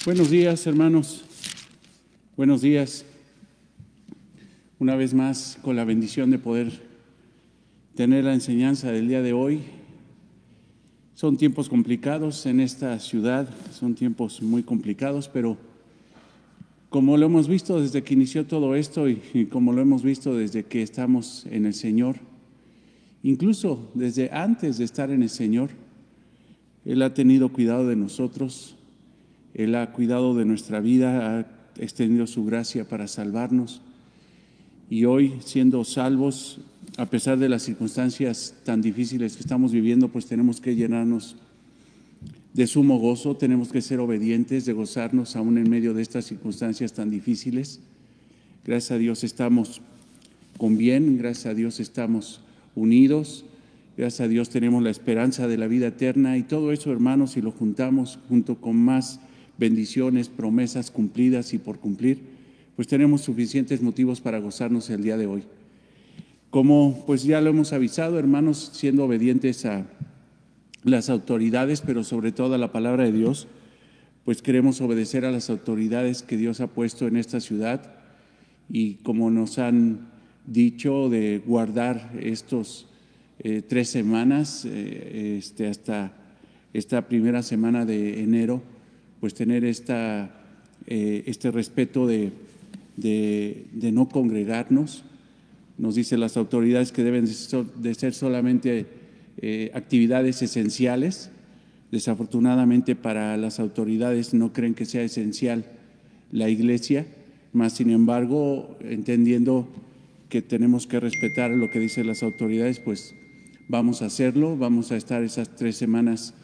Buenos días, hermanos. Buenos días. Una vez más, con la bendición de poder tener la enseñanza del día de hoy. Son tiempos complicados en esta ciudad, son tiempos muy complicados, pero como lo hemos visto desde que inició todo esto y como lo hemos visto desde que estamos en el Señor, incluso desde antes de estar en el Señor, Él ha tenido cuidado de nosotros. Él ha cuidado de nuestra vida, ha extendido su gracia para salvarnos. Y hoy, siendo salvos, a pesar de las circunstancias tan difíciles que estamos viviendo, pues tenemos que llenarnos de sumo gozo, tenemos que ser obedientes, de gozarnos aún en medio de estas circunstancias tan difíciles. Gracias a Dios estamos con bien, gracias a Dios estamos unidos, gracias a Dios tenemos la esperanza de la vida eterna y todo eso, hermanos, si lo juntamos junto con más bendiciones, promesas cumplidas y por cumplir, pues tenemos suficientes motivos para gozarnos el día de hoy. Como pues ya lo hemos avisado, hermanos, siendo obedientes a las autoridades, pero sobre todo a la palabra de Dios, pues queremos obedecer a las autoridades que Dios ha puesto en esta ciudad y como nos han dicho de guardar estos 3 semanas hasta esta primera semana de enero, pues tener este respeto de no congregarnos. Nos dicen las autoridades que deben de ser solamente actividades esenciales. Desafortunadamente para las autoridades no creen que sea esencial la iglesia, mas sin embargo, entendiendo que tenemos que respetar lo que dicen las autoridades, pues vamos a hacerlo, vamos a estar esas 3 semanas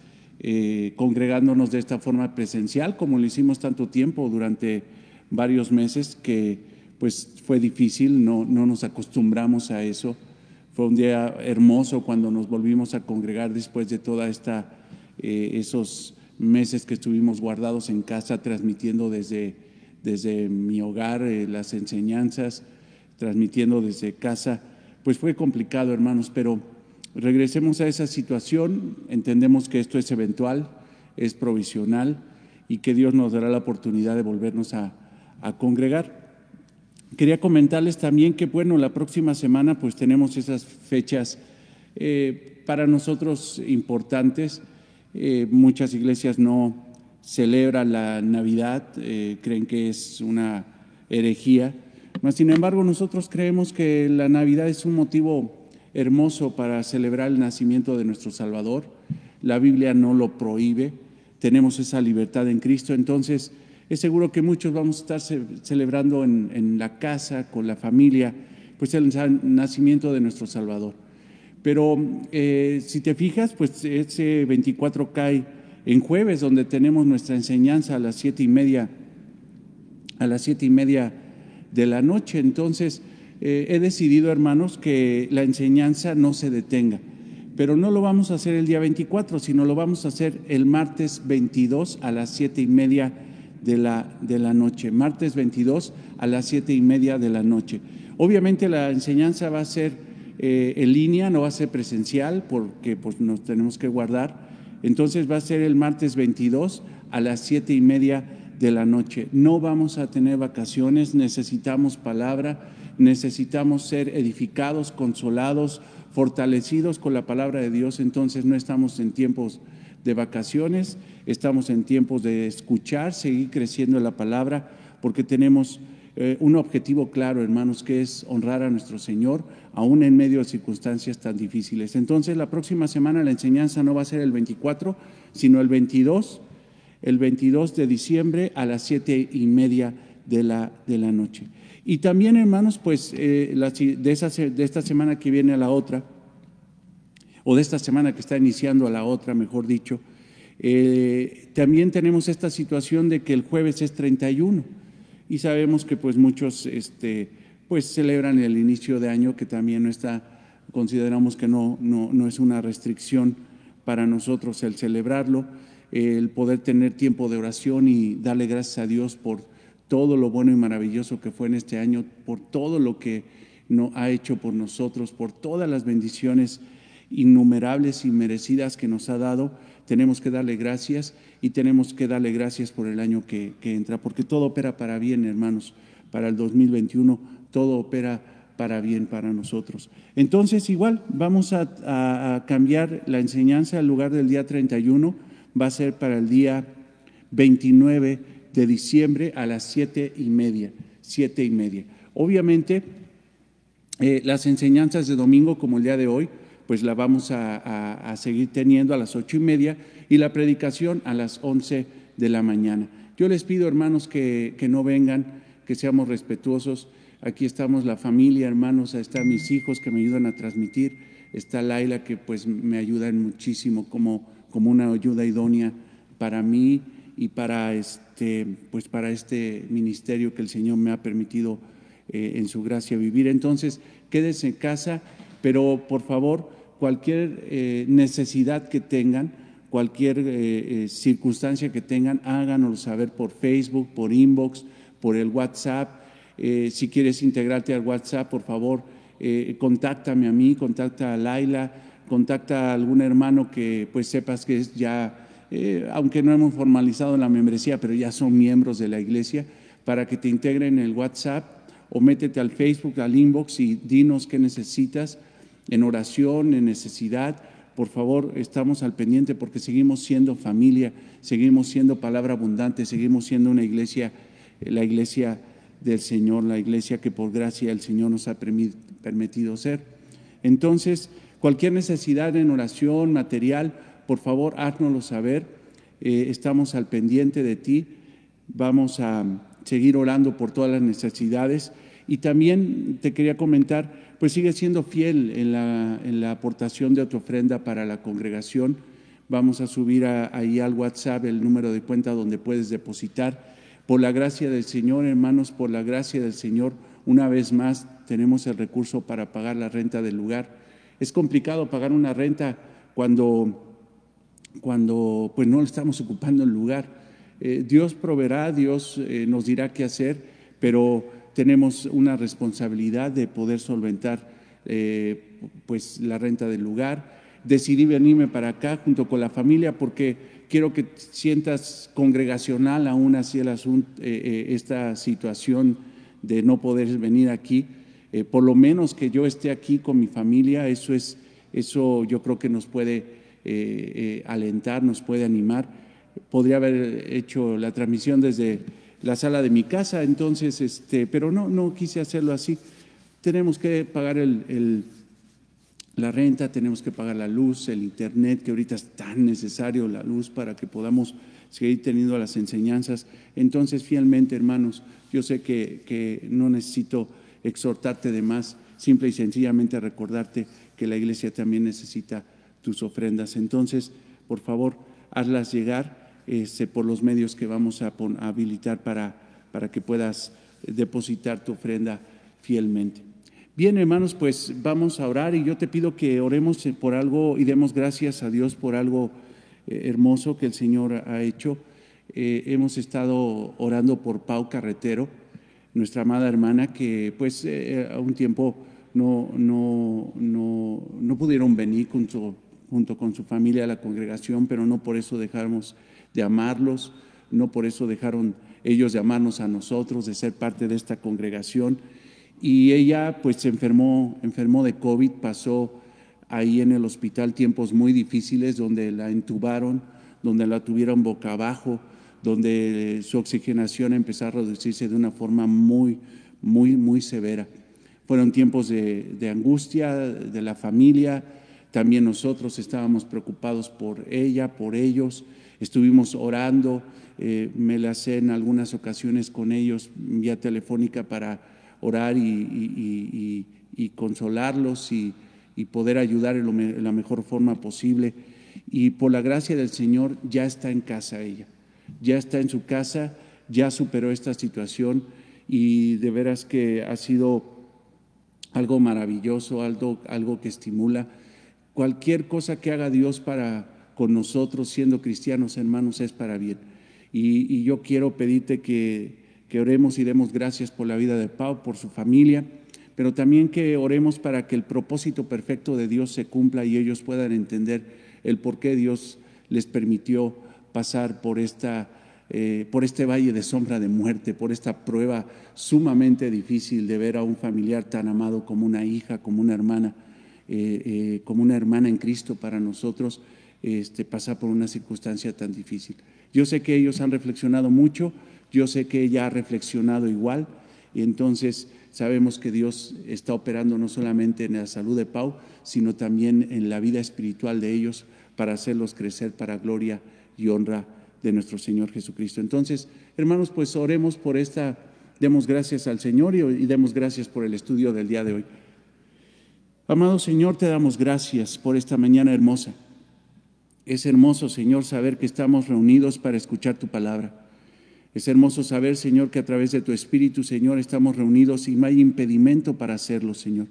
congregándonos de esta forma presencial, como lo hicimos tanto tiempo durante varios meses, que pues fue difícil, no nos acostumbramos a eso. Fue un día hermoso cuando nos volvimos a congregar después de toda esos meses que estuvimos guardados en casa, transmitiendo desde mi hogar las enseñanzas, transmitiendo desde casa. Pues fue complicado, hermanos, pero regresemos a esa situación. Entendemos que esto es eventual, es provisional y que Dios nos dará la oportunidad de volvernos a congregar. Quería comentarles también que, bueno, la próxima semana pues tenemos esas fechas para nosotros importantes. Muchas iglesias no celebran la Navidad, creen que es una herejía. Mas, sin embargo, nosotros creemos que la Navidad es un motivo hermoso para celebrar el nacimiento de nuestro Salvador. La Biblia no lo prohíbe, tenemos esa libertad en Cristo. Entonces es seguro que muchos vamos a estar celebrando en la casa, con la familia, pues el nacimiento de nuestro Salvador. Pero si te fijas, pues ese 24 cae en jueves, donde tenemos nuestra enseñanza a las 7:30 de la noche. Entonces he decidido, hermanos, que la enseñanza no se detenga, pero no lo vamos a hacer el día 24, sino lo vamos a hacer el martes 22 a las 7:30 de la noche. Martes 22 a las 7:30 de la noche. Obviamente la enseñanza va a ser en línea, no va a ser presencial, porque pues nos tenemos que guardar. Entonces va a ser el martes 22 a las 7:30 de la noche. No vamos a tener vacaciones, necesitamos palabra, necesitamos ser edificados, consolados, fortalecidos con la palabra de Dios. Entonces no estamos en tiempos de vacaciones, estamos en tiempos de escuchar, seguir creciendo en la palabra, porque tenemos un objetivo claro, hermanos, que es honrar a nuestro Señor, aún en medio de circunstancias tan difíciles. Entonces la próxima semana la enseñanza no va a ser el 24, sino el 22 de diciembre a las 7:30 de la noche. Y también, hermanos, pues de esta semana que viene a la otra, o de esta semana que está iniciando a la otra, mejor dicho, también tenemos esta situación de que el jueves es 31 y sabemos que pues muchos pues celebran el inicio de año, que también no está, consideramos que no es una restricción para nosotros el celebrarlo, el poder tener tiempo de oración y darle gracias a Dios por todo lo bueno y maravilloso que fue en este año, por todo lo que ha hecho por nosotros, por todas las bendiciones innumerables y merecidas que nos ha dado. tenemos que darle gracias y tenemos que darle gracias por el año que entra, porque todo opera para bien, hermanos. Para el 2021 todo opera para bien para nosotros. Entonces, igual, vamos a cambiar la enseñanza. En lugar del día 31, va a ser para el día 29 de diciembre a las 7:30. Obviamente, las enseñanzas de domingo, como el día de hoy, pues la vamos a seguir teniendo a las 8:30 y la predicación a las 11 de la mañana. Yo les pido, hermanos, que no vengan, que seamos respetuosos. Aquí estamos la familia, hermanos, están mis hijos que me ayudan a transmitir, está Laila que pues me ayudan muchísimo como una ayuda idónea para mí y para este ministerio que el Señor me ha permitido en su gracia vivir. Entonces, quédense en casa, pero por favor, cualquier necesidad que tengan, cualquier circunstancia que tengan, háganoslo saber por Facebook, por inbox, por el WhatsApp. Si quieres integrarte al WhatsApp, por favor, contáctame a mí, contacta a Laila, contacta a algún hermano que pues sepas que es ya, aunque no hemos formalizado la membresía, pero ya son miembros de la iglesia, para que te integren en el WhatsApp, o métete al Facebook, al inbox y dinos qué necesitas en oración, en necesidad. Por favor, estamos al pendiente porque seguimos siendo familia, seguimos siendo palabra abundante, seguimos siendo una iglesia, la iglesia del Señor, la iglesia que por gracia el Señor nos ha permitido ser. Entonces, cualquier necesidad en oración, material, por favor, háznoslo saber. Estamos al pendiente de ti. Vamos a seguir orando por todas las necesidades. Y también te quería comentar, pues sigue siendo fiel en la aportación de tu ofrenda para la congregación. Vamos a subir ahí al WhatsApp el número de cuenta donde puedes depositar. Por la gracia del Señor, hermanos, por la gracia del Señor, una vez más tenemos el recurso para pagar la renta del lugar. Es complicado pagar una renta cuando pues no estamos ocupando el lugar. Dios proveerá, Dios nos dirá qué hacer, pero tenemos una responsabilidad de poder solventar pues la renta del lugar. Decidí venirme para acá junto con la familia porque quiero que sientas congregacional aún así el asunto, esta situación de no poder venir aquí. Por lo menos que yo esté aquí con mi familia, eso yo creo que nos puede alentar, nos puede animar. Podría haber hecho la transmisión desde la sala de mi casa, entonces, pero no quise hacerlo así. Tenemos que pagar la renta, tenemos que pagar la luz, el internet, que ahorita es tan necesario la luz para que podamos seguir teniendo las enseñanzas. Entonces, fielmente, hermanos, yo sé que no necesito exhortarte de más, simple y sencillamente recordarte que la iglesia también necesita tus ofrendas. Entonces, por favor, hazlas llegar por los medios que vamos a habilitar para que puedas depositar tu ofrenda fielmente. Bien, hermanos, pues vamos a orar y yo te pido que oremos por algo y demos gracias a Dios por algo hermoso que el Señor ha hecho. Hemos estado orando por Pau Carretero, nuestra amada hermana, que pues a un tiempo no pudieron venir junto con su familia a la congregación, pero no por eso dejamos de amarlos, no por eso dejaron ellos de amarnos a nosotros, de ser parte de esta congregación. Y ella pues se enfermó de COVID, pasó ahí en el hospital tiempos muy difíciles donde la intubaron, donde la tuvieron boca abajo, donde su oxigenación empezó a reducirse de una forma muy severa. Fueron tiempos de angustia de la familia, también nosotros estábamos preocupados por ella, por ellos, estuvimos orando, me la sé en algunas ocasiones con ellos vía telefónica para orar y consolarlos y poder ayudar en la mejor forma posible. Y por la gracia del Señor ya está en casa ella, ya está en su casa, ya superó esta situación y de veras que ha sido algo maravilloso, algo que estimula. Cualquier cosa que haga Dios con nosotros siendo cristianos, hermanos, es para bien. Y yo quiero pedirte que oremos y demos gracias por la vida de Pau, por su familia, pero también que oremos para que el propósito perfecto de Dios se cumpla y ellos puedan entender el por qué Dios les permitió pasar por este valle de sombra de muerte, por esta prueba sumamente difícil de ver a un familiar tan amado como una hija, como una hermana en Cristo para nosotros, pasar por una circunstancia tan difícil. Yo sé que ellos han reflexionado mucho, yo sé que ella ha reflexionado igual, y entonces sabemos que Dios está operando no solamente en la salud de Pau, sino también en la vida espiritual de ellos para hacerlos crecer para gloria y honra de nuestro Señor Jesucristo. Entonces, hermanos, pues oremos por demos gracias al Señor y demos gracias por el estudio del día de hoy. Amado Señor, te damos gracias por esta mañana hermosa. Es hermoso, Señor, saber que estamos reunidos para escuchar tu palabra. Es hermoso saber, Señor, que a través de tu Espíritu, Señor, estamos reunidos y no hay impedimento para hacerlo, Señor.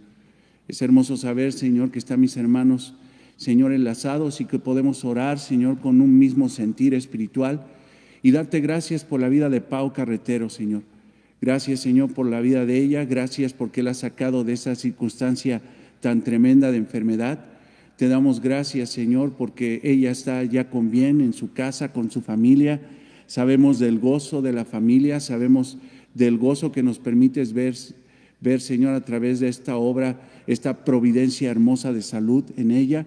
Es hermoso saber, Señor, que están mis hermanos, Señor, enlazados y que podemos orar, Señor, con un mismo sentir espiritual y darte gracias por la vida de Pau Carretero, Señor. Gracias, Señor, por la vida de ella. Gracias porque la has sacado de esa circunstancia tan tremenda de enfermedad. Te damos gracias, Señor, porque ella está ya con bien en su casa, con su familia. Sabemos del gozo de la familia, sabemos del gozo que nos permites ver, Señor, a través de esta obra, esta providencia hermosa de salud en ella.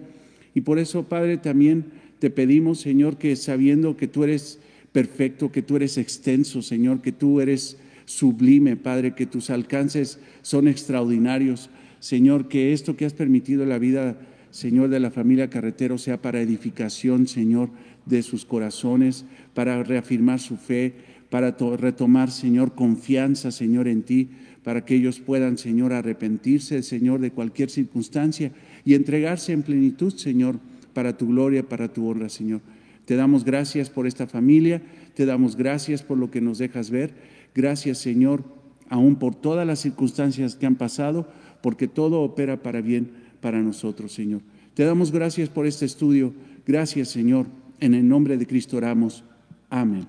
Y por eso, Padre, también te pedimos, Señor, que sabiendo que tú eres perfecto, que tú eres extenso, Señor, que tú eres sublime, Padre, que tus alcances son extraordinarios, Señor, que esto que has permitido en la vida, Señor, de la familia Carretero sea para edificación, Señor, de sus corazones, para reafirmar su fe, para retomar, Señor, confianza, Señor, en ti, para que ellos puedan, Señor, arrepentirse, Señor, de cualquier circunstancia y entregarse en plenitud, Señor, para tu gloria, para tu honra, Señor. Te damos gracias por esta familia, te damos gracias por lo que nos dejas ver. Gracias, Señor, aún por todas las circunstancias que han pasado, porque todo opera para bien para nosotros, Señor. Te damos gracias por este estudio. Gracias, Señor. En el nombre de Cristo oramos. Amén.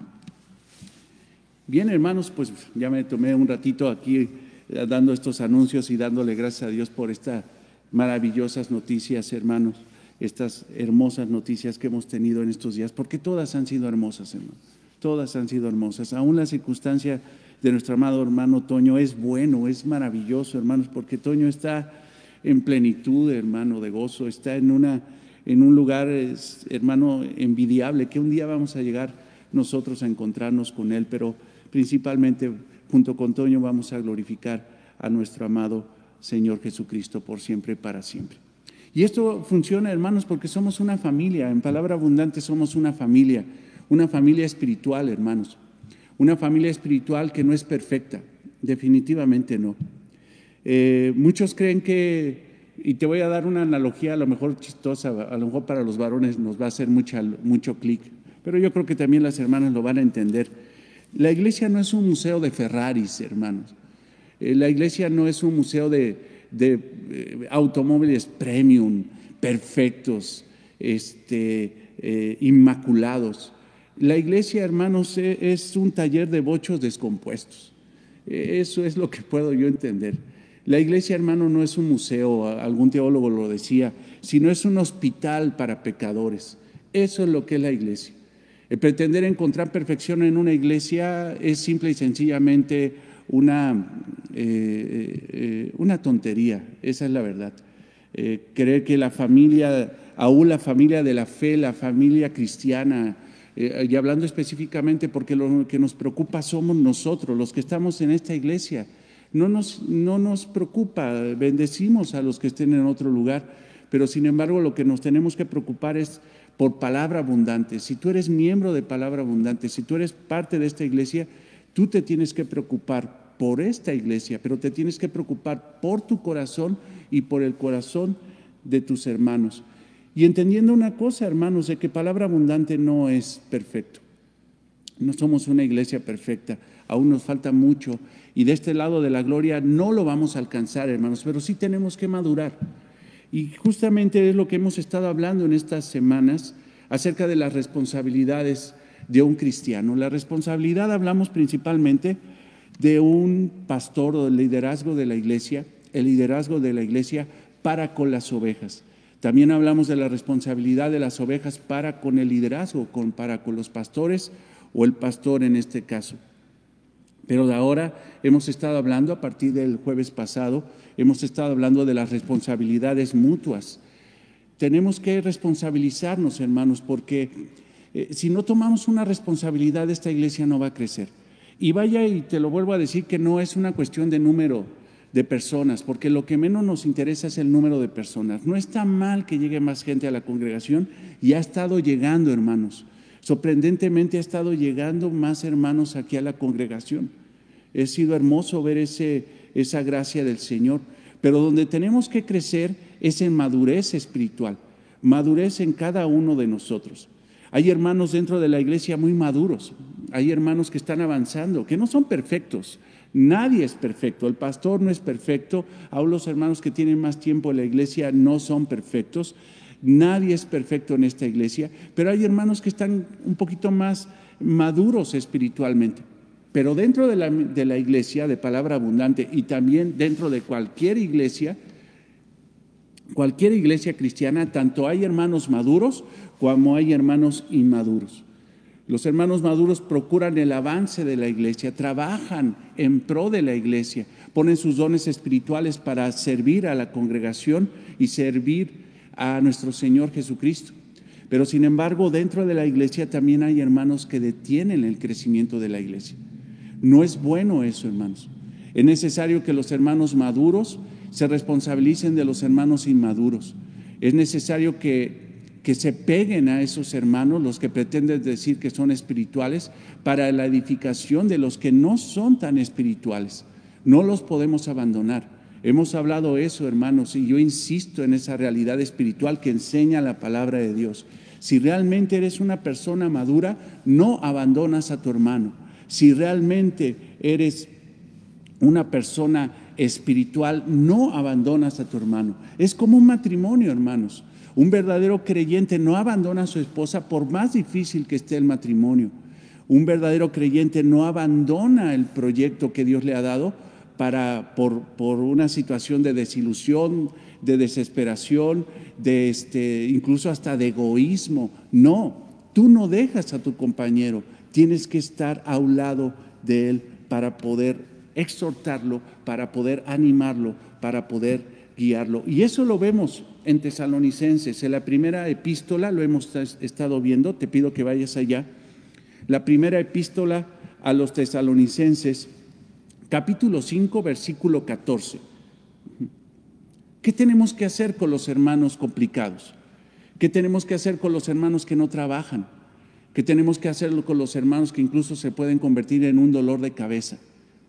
Bien, hermanos, pues ya me tomé un ratito aquí dando estos anuncios y dándole gracias a Dios por estas maravillosas noticias, hermanos, estas hermosas noticias que hemos tenido en estos días, porque todas han sido hermosas, hermanos. Todas han sido hermosas. Aún la circunstancia de nuestro amado hermano Toño es bueno, es maravilloso, hermanos, porque Toño está en plenitud, hermano, de gozo, está en un lugar, hermano, envidiable, que un día vamos a llegar nosotros a encontrarnos con él, pero principalmente junto con Toño vamos a glorificar a nuestro amado Señor Jesucristo por siempre y para siempre. Y esto funciona, hermanos, porque somos una familia. En Palabra Abundante somos una familia espiritual, hermanos. Una familia espiritual que no es perfecta, definitivamente no. Muchos creen que, y te voy a dar una analogía a lo mejor chistosa, a lo mejor para los varones nos va a hacer mucho clic, pero yo creo que también las hermanas lo van a entender. La iglesia no es un museo de Ferraris, hermanos. La iglesia no es un museo de automóviles premium, perfectos, inmaculados. La iglesia, hermanos, es un taller de bochos descompuestos. Eso es lo que puedo yo entender. La iglesia, hermano, no es un museo, algún teólogo lo decía, sino es un hospital para pecadores. Eso es lo que es la iglesia. El pretender encontrar perfección en una iglesia es simple y sencillamente una tontería, esa es la verdad. Creer que la familia, aún la familia de la fe, la familia cristiana, y hablando específicamente porque lo que nos preocupa somos nosotros, los que estamos en esta iglesia. No nos preocupa, bendecimos a los que estén en otro lugar, pero sin embargo lo que nos tenemos que preocupar es por Palabra Abundante. Si tú eres miembro de Palabra Abundante, si tú eres parte de esta iglesia, tú te tienes que preocupar por esta iglesia, pero te tienes que preocupar por tu corazón y por el corazón de tus hermanos. Y entendiendo una cosa, hermanos, de que Palabra Abundante no es perfecto. No somos una iglesia perfecta, aún nos falta mucho. Y de este lado de la gloria no lo vamos a alcanzar, hermanos, pero sí tenemos que madurar. Y justamente es lo que hemos estado hablando en estas semanas acerca de las responsabilidades de un cristiano. La responsabilidad, hablamos principalmente de un pastor o del liderazgo de la iglesia, el liderazgo de la iglesia para con las ovejas. También hablamos de la responsabilidad de las ovejas para con el liderazgo, para con los pastores o el pastor en este caso. Pero de ahora hemos estado hablando, a partir del jueves pasado, hemos estado hablando de las responsabilidades mutuas. Tenemos que responsabilizarnos, hermanos, porque si no tomamos una responsabilidad, esta iglesia no va a crecer. Y vaya, y te lo vuelvo a decir, que no es una cuestión de número de personas, porque lo que menos nos interesa es el número de personas. No está mal que llegue más gente a la congregación, y ha estado llegando, hermanos. Sorprendentemente ha estado llegando más hermanos aquí a la congregación. Ha sido hermoso ver esa gracia del Señor. Pero donde tenemos que crecer es en madurez espiritual, madurez en cada uno de nosotros. Hay hermanos dentro de la iglesia muy maduros, hay hermanos que están avanzando, que no son perfectos. Nadie es perfecto, el pastor no es perfecto, aún los hermanos que tienen más tiempo en la iglesia no son perfectos. Nadie es perfecto en esta iglesia, pero hay hermanos que están un poquito más maduros espiritualmente. Pero dentro de la iglesia de Palabra Abundante, y también dentro de cualquier iglesia cristiana, tanto hay hermanos maduros como hay hermanos inmaduros. Los hermanos maduros procuran el avance de la iglesia, trabajan en pro de la iglesia, ponen sus dones espirituales para servir a la congregación y servir a nuestro Señor Jesucristo. Pero sin embargo, dentro de la iglesia también hay hermanos que detienen el crecimiento de la iglesia. No es bueno eso, hermanos. Es necesario que los hermanos maduros se responsabilicen de los hermanos inmaduros. Es necesario que se peguen a esos hermanos, los que pretenden decir que son espirituales, para la edificación de los que no son tan espirituales. No los podemos abandonar. Hemos hablado eso, hermanos, y yo insisto en esa realidad espiritual que enseña la palabra de Dios. Si realmente eres una persona madura, no abandonas a tu hermano. Si realmente eres una persona espiritual, no abandonas a tu hermano. Es como un matrimonio, hermanos. Un verdadero creyente no abandona a su esposa por más difícil que esté el matrimonio. Un verdadero creyente no abandona el proyecto que Dios le ha dado por una situación de desilusión, de desesperación, incluso hasta de egoísmo. No, tú no dejas a tu compañero, tienes que estar a un lado de él para poder exhortarlo, para poder animarlo, para poder guiarlo. Y eso lo vemos en Tesalonicenses. En la primera epístola lo hemos estado viendo, te pido que vayas allá. La primera epístola a los Tesalonicenses, capítulo 5, versículo 14. ¿Qué tenemos que hacer con los hermanos complicados? ¿Qué tenemos que hacer con los hermanos que no trabajan? ¿Qué tenemos que hacer con los hermanos que incluso se pueden convertir en un dolor de cabeza?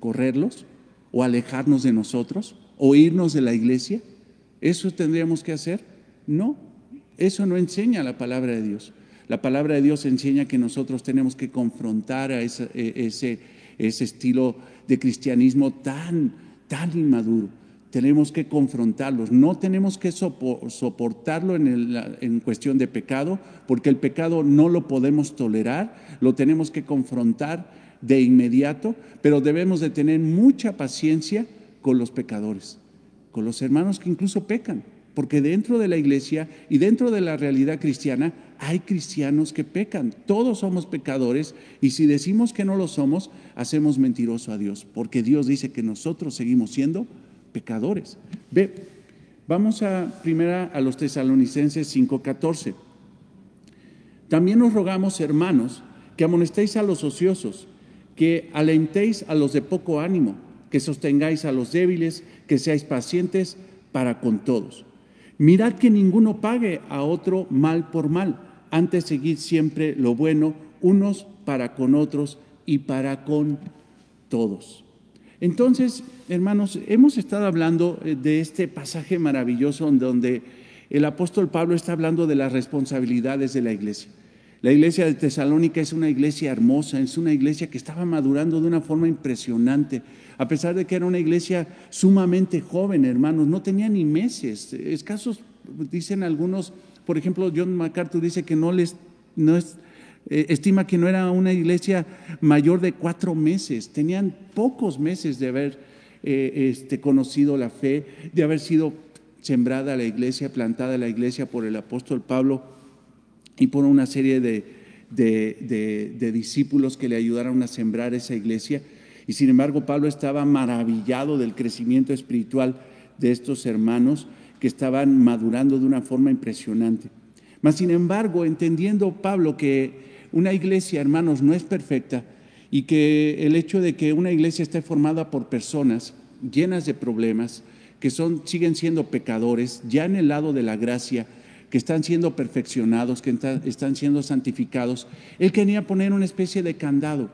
¿Correrlos? ¿O alejarnos de nosotros? ¿O irnos de la iglesia? ¿Eso tendríamos que hacer? No, eso no enseña la palabra de Dios. La palabra de Dios enseña que nosotros tenemos que confrontar a ese estilo de cristianismo tan inmaduro. Tenemos que confrontarlos, no tenemos que soportarlo en cuestión de pecado, porque el pecado no lo podemos tolerar, lo tenemos que confrontar de inmediato, pero debemos de tener mucha paciencia con los pecadores, con los hermanos que incluso pecan, porque dentro de la iglesia y dentro de la realidad cristiana hay cristianos que pecan. Todos somos pecadores, y si decimos que no lo somos, hacemos mentiroso a Dios, porque Dios dice que nosotros seguimos siendo pecadores. Vamos primera a los Tesalonicenses 5:14. También os rogamos, hermanos, que amonestéis a los ociosos, que alentéis a los de poco ánimo, que sostengáis a los débiles, que seáis pacientes para con todos. Mirad que ninguno pague a otro mal por mal, antes seguid siempre lo bueno, unos para con otros y para con todos. Entonces, hermanos, hemos estado hablando de este pasaje maravilloso en donde el apóstol Pablo está hablando de las responsabilidades de la iglesia. La iglesia de Tesalónica es una iglesia hermosa, es una iglesia que estaba madurando de una forma impresionante, a pesar de que era una iglesia sumamente joven, hermanos, no tenía ni meses, escasos, dicen algunos, por ejemplo, John MacArthur dice que estima que no era una iglesia mayor de 4 meses, tenían pocos meses de haber conocido la fe, de haber sido sembrada la iglesia, plantada la iglesia por el apóstol Pablo y por una serie de discípulos que le ayudaron a sembrar esa iglesia. Y sin embargo, Pablo estaba maravillado del crecimiento espiritual de estos hermanos que estaban madurando de una forma impresionante. Mas, sin embargo, entendiendo Pablo que una iglesia, hermanos, no es perfecta y que el hecho de que una iglesia esté formada por personas llenas de problemas, que siguen siendo pecadores, ya en el lado de la gracia, que están siendo perfeccionados, que están siendo santificados, él quería poner una especie de candado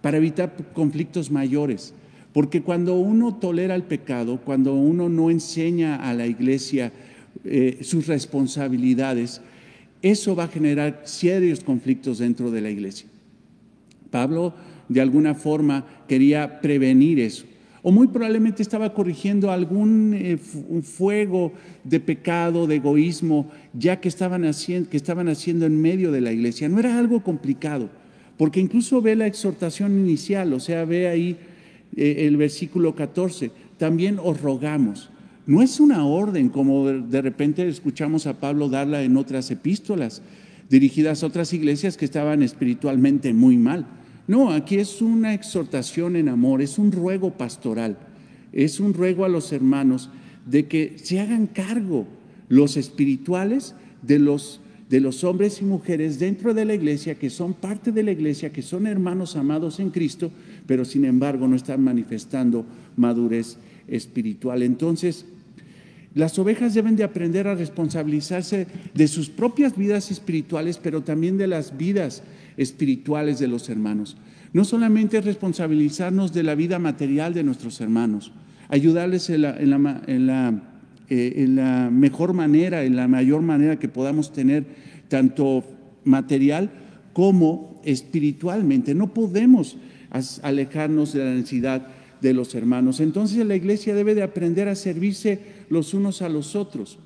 para evitar conflictos mayores. Porque cuando uno tolera el pecado, cuando uno no enseña a la iglesia sus responsabilidades, eso va a generar serios conflictos dentro de la iglesia. Pablo, de alguna forma, quería prevenir eso. O muy probablemente estaba corrigiendo algún fuego de pecado, de egoísmo, ya que estaban haciendo en medio de la iglesia. No era algo complicado, porque incluso ve la exhortación inicial, o sea, ve ahí el versículo 14, también os rogamos. No es una orden como de repente escuchamos a Pablo darla en otras epístolas dirigidas a otras iglesias que estaban espiritualmente muy mal. No, aquí es una exhortación en amor, es un ruego pastoral, es un ruego a los hermanos de que se hagan cargo los espirituales de los hombres y mujeres dentro de la iglesia, que son parte de la iglesia, que son hermanos amados en Cristo, pero sin embargo no están manifestando madurez espiritual. Entonces, las ovejas deben de aprender a responsabilizarse de sus propias vidas espirituales, pero también de las vidas espirituales de los hermanos. No solamente responsabilizarnos de la vida material de nuestros hermanos, ayudarles en la mejor manera, en la mayor manera que podamos tener, tanto material como espiritualmente. No podemos alejarnos de la necesidad de los hermanos. Entonces la iglesia debe de aprender a servirse los unos a los otros.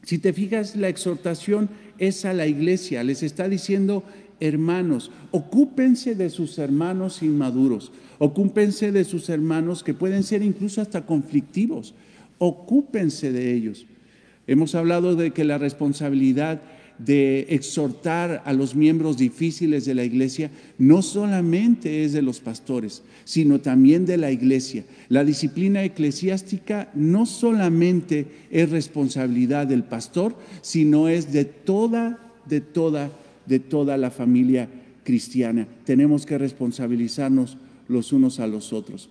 Si te fijas, la exhortación es a la iglesia, les está diciendo: hermanos, ocúpense de sus hermanos inmaduros, ocúpense de sus hermanos que pueden ser incluso hasta conflictivos, ocúpense de ellos. Hemos hablado de que la responsabilidad de exhortar a los miembros difíciles de la iglesia no solamente es de los pastores, sino también de la iglesia. La disciplina eclesiástica no solamente es responsabilidad del pastor, sino es de toda la familia cristiana. Tenemos que responsabilizarnos los unos a los otros.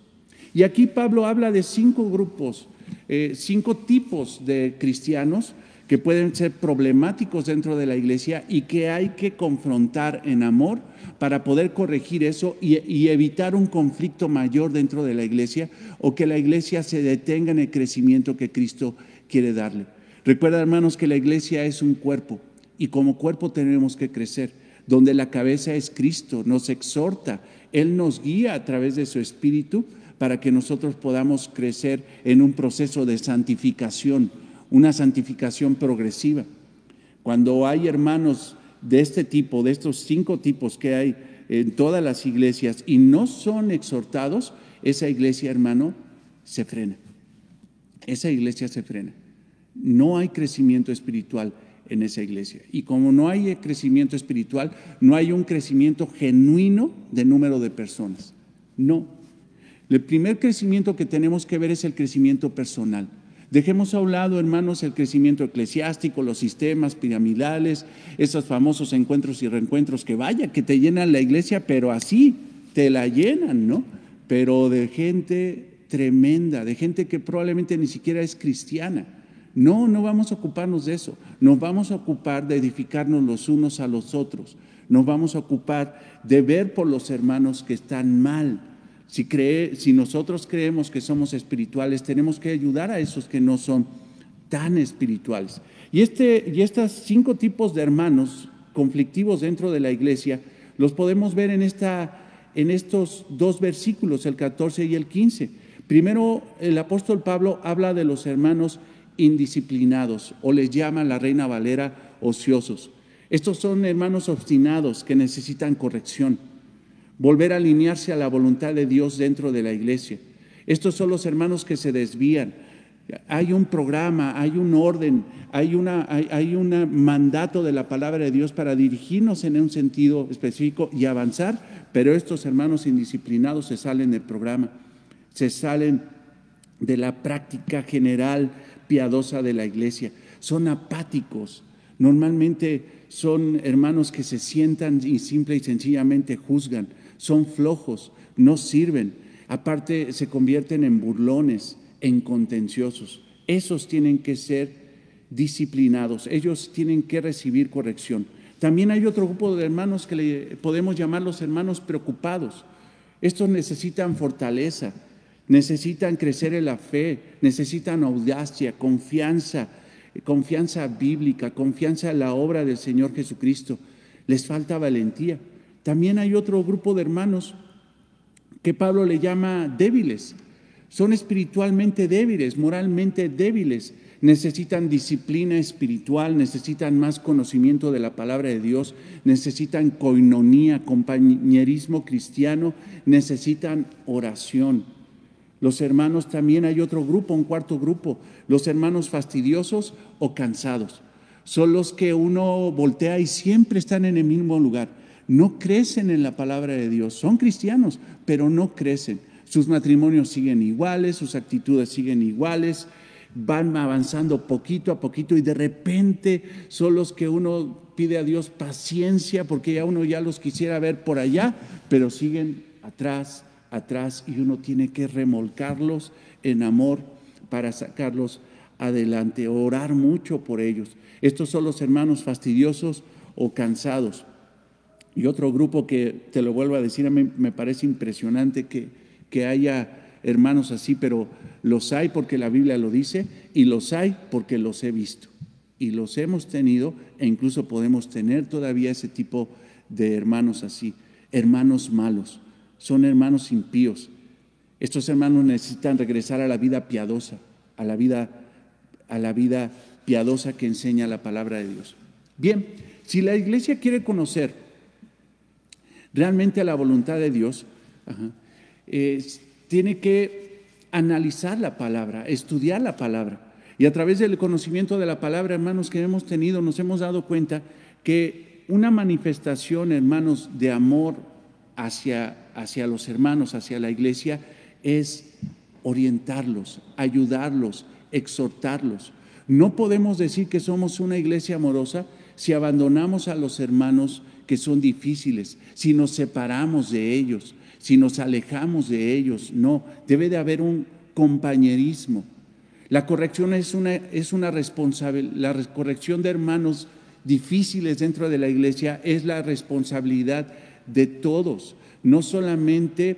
Y aquí Pablo habla de 5 grupos, 5 tipos de cristianos que pueden ser problemáticos dentro de la iglesia y que hay que confrontar en amor para poder corregir eso y evitar un conflicto mayor dentro de la iglesia, o que la iglesia se detenga en el crecimiento que Cristo quiere darle. Recuerda, hermanos, que la iglesia es un cuerpo y como cuerpo tenemos que crecer, donde la cabeza es Cristo, nos exhorta, Él nos guía a través de su Espíritu para que nosotros podamos crecer en un proceso de santificación, una santificación progresiva. Cuando hay hermanos de este tipo, de estos 5 tipos que hay en todas las iglesias y no son exhortados, esa iglesia, hermano, se frena. Esa iglesia se frena. No hay crecimiento espiritual en esa iglesia. Y como no hay crecimiento espiritual, no hay un crecimiento genuino de número de personas. No. El primer crecimiento que tenemos que ver es el crecimiento personal. Dejemos a un lado, hermanos, el crecimiento eclesiástico, los sistemas piramidales, esos famosos encuentros y reencuentros que que te llenan la iglesia, pero así te la llenan, ¿no? Pero de gente tremenda, de gente que probablemente ni siquiera es cristiana. No vamos a ocuparnos de eso. Nos vamos a ocupar de edificarnos los unos a los otros. Nos vamos a ocupar de ver por los hermanos que están mal. Si nosotros creemos que somos espirituales, tenemos que ayudar a esos que no son tan espirituales. Y estos 5 tipos de hermanos conflictivos dentro de la iglesia los podemos ver en estos 2 versículos, el 14 y el 15. Primero, el apóstol Pablo habla de los hermanos indisciplinados, o les llama la Reina Valera ociosos. Estos son hermanos obstinados que necesitan corrección, volver a alinearse a la voluntad de Dios dentro de la iglesia. Estos son los hermanos que se desvían, Hay un programa, hay un orden, hay un mandato de la palabra de Dios para dirigirnos en un sentido específico y avanzar, pero estos hermanos indisciplinados se salen del programa, se salen de la práctica general piadosa de la iglesia, son apáticos, normalmente son hermanos que se sientan y simple y sencillamente juzgan, son flojos, no sirven, aparte se convierten en burlones, en contenciosos. Esos tienen que ser disciplinados, ellos tienen que recibir corrección. También hay otro grupo de hermanos que le podemos llamar los hermanos preocupados. Estos necesitan fortaleza, necesitan crecer en la fe, necesitan audacia, confianza bíblica, confianza en la obra del Señor Jesucristo. Les falta valentía. También hay otro grupo de hermanos que Pablo le llama débiles. Son espiritualmente débiles, moralmente débiles. Necesitan disciplina espiritual, necesitan más conocimiento de la palabra de Dios, necesitan coinonía, compañerismo cristiano, necesitan oración. Los hermanos, también hay otro grupo, un cuarto grupo, los hermanos fastidiosos o cansados. Son los que uno voltea y siempre están en el mismo lugar. No crecen en la palabra de Dios, son cristianos, pero no crecen. Sus matrimonios siguen iguales, sus actitudes siguen iguales, van avanzando poquito a poquito y de repente son los que uno pide a Dios paciencia porque ya uno ya los quisiera ver por allá, pero siguen atrás y uno tiene que remolcarlos en amor para sacarlos adelante, orar mucho por ellos. Estos son los hermanos fastidiosos o cansados. Y otro grupo que, te lo vuelvo a decir, a mí me parece impresionante que haya hermanos así, pero los hay porque la Biblia lo dice y los hay porque los he visto. Y los hemos tenido e incluso podemos tener todavía ese tipo de hermanos así, hermanos malos, son hermanos impíos. Estos hermanos necesitan regresar a la vida piadosa, a la vida piadosa que enseña la palabra de Dios. Bien, si la iglesia quiere conocer realmente la voluntad de Dios, tiene que analizar la palabra, estudiar la palabra. Y a través del conocimiento de la palabra, hermanos, que hemos tenido, nos hemos dado cuenta que una manifestación, hermanos, de amor hacia los hermanos, hacia la iglesia, es orientarlos, ayudarlos, exhortarlos. No podemos decir que somos una iglesia amorosa si abandonamos a los hermanos que son difíciles, si nos separamos de ellos, si nos alejamos de ellos. No, debe de haber un compañerismo. La corrección es una responsabilidad. La corrección de hermanos difíciles dentro de la iglesia es la responsabilidad de todos, no solamente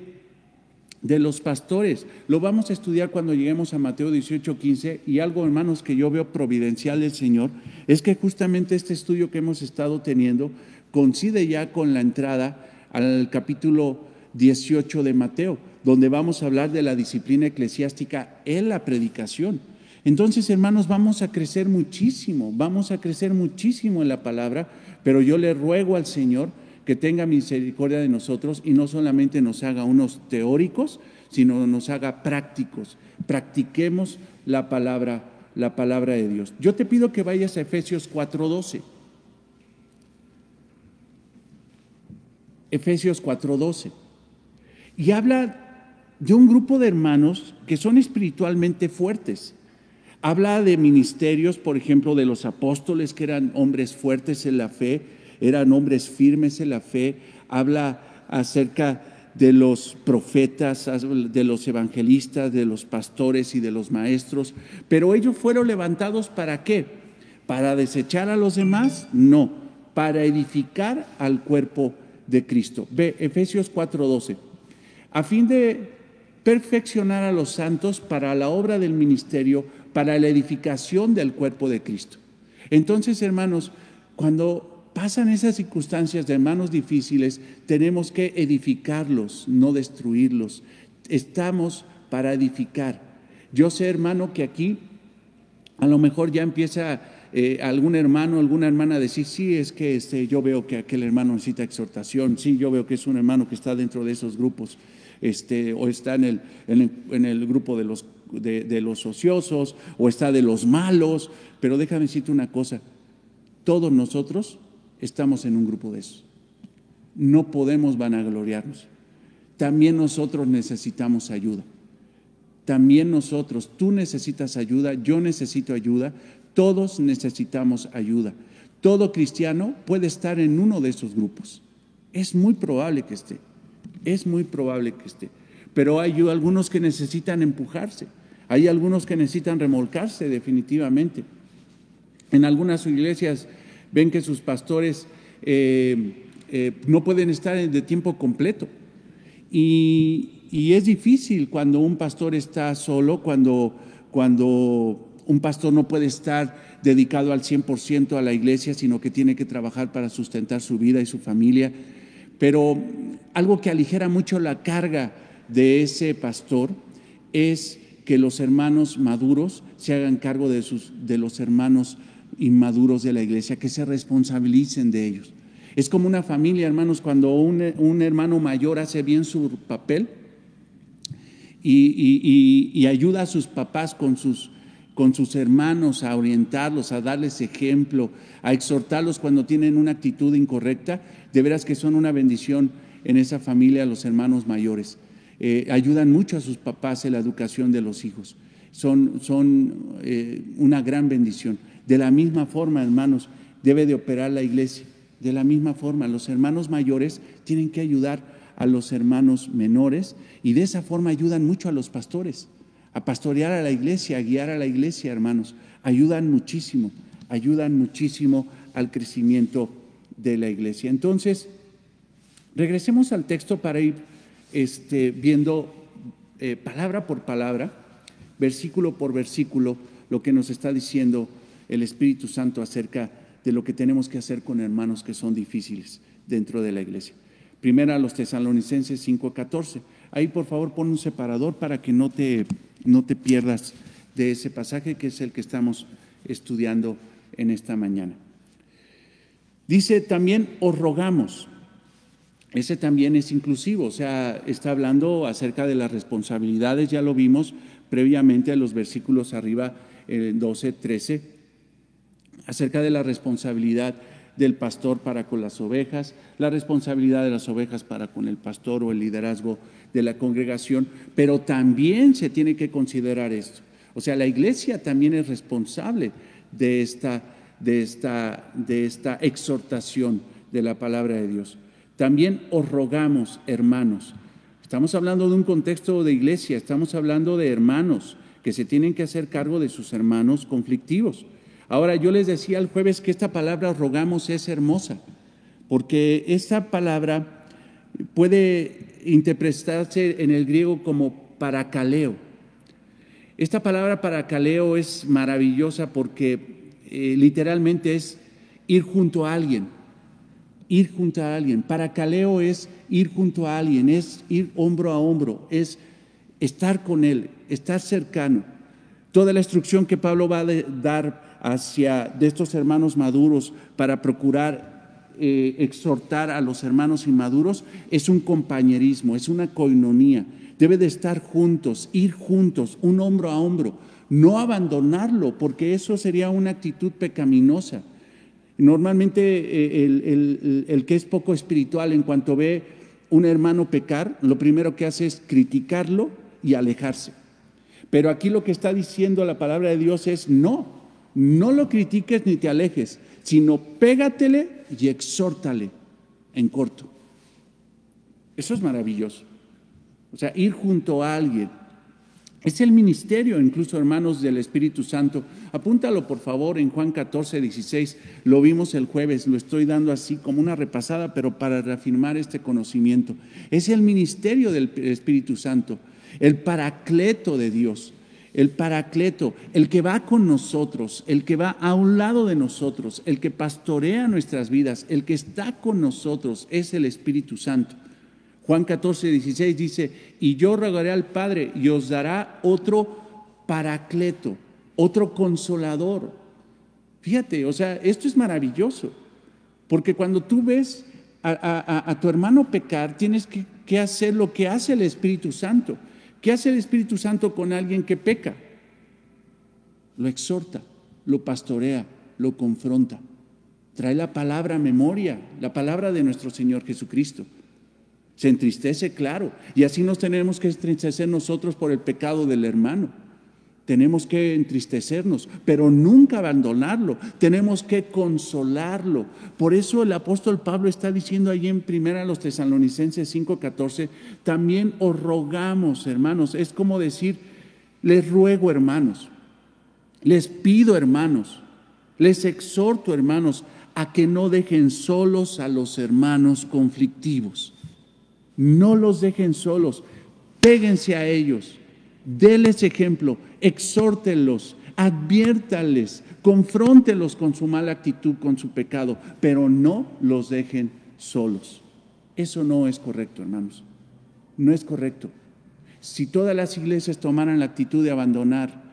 de los pastores. Lo vamos a estudiar cuando lleguemos a Mateo 18:15, y algo, hermanos, que yo veo providencial del Señor es que justamente este estudio que hemos estado teniendo coincide ya con la entrada al capítulo 18 de Mateo, donde vamos a hablar de la disciplina eclesiástica en la predicación. Entonces, hermanos, vamos a crecer muchísimo en la palabra, pero yo le ruego al Señor que tenga misericordia de nosotros y no solamente nos haga unos teóricos, sino nos haga prácticos. Practiquemos la palabra de Dios. Yo te pido que vayas a Efesios 4:12. Efesios 4:12. Y habla de un grupo de hermanos que son espiritualmente fuertes. Habla de ministerios, por ejemplo, de los apóstoles, que eran hombres fuertes en la fe, eran hombres firmes en la fe. Habla acerca de los profetas, de los evangelistas, de los pastores y de los maestros. Pero ellos fueron levantados ¿para qué? ¿Para desechar a los demás? No, para edificar al cuerpo de Cristo. Ve Efesios 4:12. A fin de perfeccionar a los santos para la obra del ministerio, para la edificación del cuerpo de Cristo. Entonces, hermanos, cuando pasan esas circunstancias de hermanos difíciles, tenemos que edificarlos, no destruirlos. Estamos para edificar. Yo sé, hermano, que aquí a lo mejor ya empieza algún hermano, alguna hermana a decir: sí, es que yo veo que aquel hermano necesita exhortación, sí, yo veo que es un hermano que está dentro de esos grupos, o está en el grupo de los de los ociosos o está de los malos, pero déjame decirte una cosa, todos nosotros estamos en un grupo de esos. No podemos vanagloriarnos. También nosotros necesitamos ayuda. También nosotros, tú necesitas ayuda, yo necesito ayuda, todos necesitamos ayuda. Todo cristiano puede estar en uno de esos grupos. Es muy probable que esté, pero hay algunos que necesitan empujarse, hay algunos que necesitan remolcarse definitivamente. En algunas iglesias ven que sus pastores no pueden estar de tiempo completo y es difícil cuando un pastor está solo, cuando un pastor no puede estar dedicado al 100% a la iglesia, sino que tiene que trabajar para sustentar su vida y su familia. Pero algo que aligera mucho la carga de ese pastor es que los hermanos maduros se hagan cargo de los hermanos inmaduros de la iglesia, que se responsabilicen de ellos. Es como una familia, hermanos, cuando un hermano mayor hace bien su papel y ayuda a sus papás con sus hermanos a orientarlos, a darles ejemplo, a exhortarlos cuando tienen una actitud incorrecta, de veras que son una bendición en esa familia los hermanos mayores. Ayudan mucho a sus papás en la educación de los hijos. Son una gran bendición. De la misma forma, hermanos, debe de operar la iglesia. De la misma forma, los hermanos mayores tienen que ayudar a los hermanos menores y de esa forma ayudan mucho a los pastores, a pastorear a la iglesia, a guiar a la iglesia, hermanos. Ayudan muchísimo al crecimiento de la iglesia. Entonces, regresemos al texto para ir viendo palabra por palabra, versículo por versículo, lo que nos está diciendo el Espíritu Santo acerca de lo que tenemos que hacer con hermanos que son difíciles dentro de la iglesia. Primera a los Tesalonicenses 5:14. Ahí por favor pon un separador para que no te pierdas de ese pasaje que es el que estamos estudiando en esta mañana. Dice también os rogamos. Ese también es inclusivo, o sea, está hablando acerca de las responsabilidades, ya lo vimos previamente a los versículos arriba, 12, 13, acerca de la responsabilidad del pastor para con las ovejas, la responsabilidad de las ovejas para con el pastor o el liderazgo de la congregación, pero también se tiene que considerar esto. O sea, la iglesia también es responsable de esta exhortación de la palabra de Dios. También os rogamos, hermanos. Estamos hablando de un contexto de iglesia, estamos hablando de hermanos que se tienen que hacer cargo de sus hermanos conflictivos. Ahora, yo les decía el jueves que esta palabra rogamos es hermosa, porque esta palabra puede interpretarse en el griego como parakaleo. Esta palabra parakaleo es maravillosa porque literalmente es ir junto a alguien. Ir junto a alguien. Parakaleo es ir junto a alguien, es ir hombro a hombro, es estar con él, estar cercano. Toda la instrucción que Pablo va a dar de estos hermanos maduros para procurar exhortar a los hermanos inmaduros es un compañerismo, es una koinonía. Debe de estar juntos, ir juntos, un hombro a hombro, no abandonarlo, porque eso sería una actitud pecaminosa. Normalmente el que es poco espiritual, en cuanto ve un hermano pecar, lo primero que hace es criticarlo y alejarse. Pero aquí lo que está diciendo la palabra de Dios es no lo critiques ni te alejes, sino pégatele y exhórtale en corto. Eso es maravilloso. O sea, ir junto a alguien. Es el ministerio, incluso hermanos, del Espíritu Santo. Apúntalo por favor en Juan 14:16. Lo vimos el jueves, lo estoy dando así como una repasada, pero para reafirmar este conocimiento. Es el ministerio del Espíritu Santo, el paracleto de Dios. El paracleto, el que va con nosotros, el que va a un lado de nosotros, el que pastorea nuestras vidas, el que está con nosotros, es el Espíritu Santo. Juan 14:16 dice, y yo rogaré al Padre y os dará otro paracleto, otro consolador. Fíjate, o sea, esto es maravilloso, porque cuando tú ves a tu hermano pecar, tienes que hacer lo que hace el Espíritu Santo, ¿Qué hace el Espíritu Santo con alguien que peca? Lo exhorta, lo pastorea, lo confronta. Trae la palabra a memoria, la palabra de nuestro Señor Jesucristo. Se entristece, claro, y así nos tenemos que entristecer nosotros por el pecado del hermano. Tenemos que entristecernos, pero nunca abandonarlo. Tenemos que consolarlo. Por eso el apóstol Pablo está diciendo allí en 1 Tesalonicenses 5:14, también os rogamos, hermanos. Es como decir, les ruego, hermanos, les pido, hermanos, les exhorto, hermanos, a que no dejen solos a los hermanos conflictivos. No los dejen solos, péguense a ellos, denles ejemplo, exhórtenlos, adviértanles, confróntenlos con su mala actitud, con su pecado, pero no los dejen solos. Eso no es correcto, hermanos, no es correcto. Si todas las iglesias tomaran la actitud de abandonar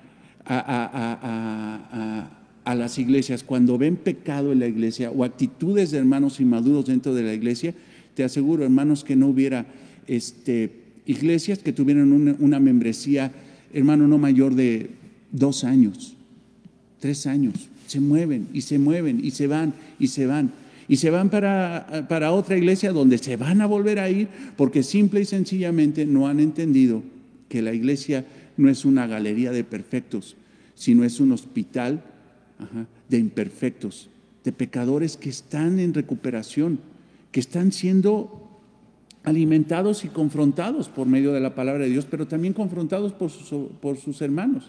a las iglesias cuando ven pecado en la iglesia o actitudes de hermanos inmaduros dentro de la iglesia, te aseguro, hermanos, que no hubiera iglesias que tuvieran una membresía, hermano, no mayor de 2 años, 3 años. Se mueven y se mueven y se van y se van. Y se van para otra iglesia donde se van a volver a ir porque simple y sencillamente no han entendido que la iglesia no es una galería de perfectos, sino es un hospital de imperfectos, de pecadores que están en recuperación, que están siendo alimentados y confrontados por medio de la palabra de Dios, pero también confrontados por sus hermanos.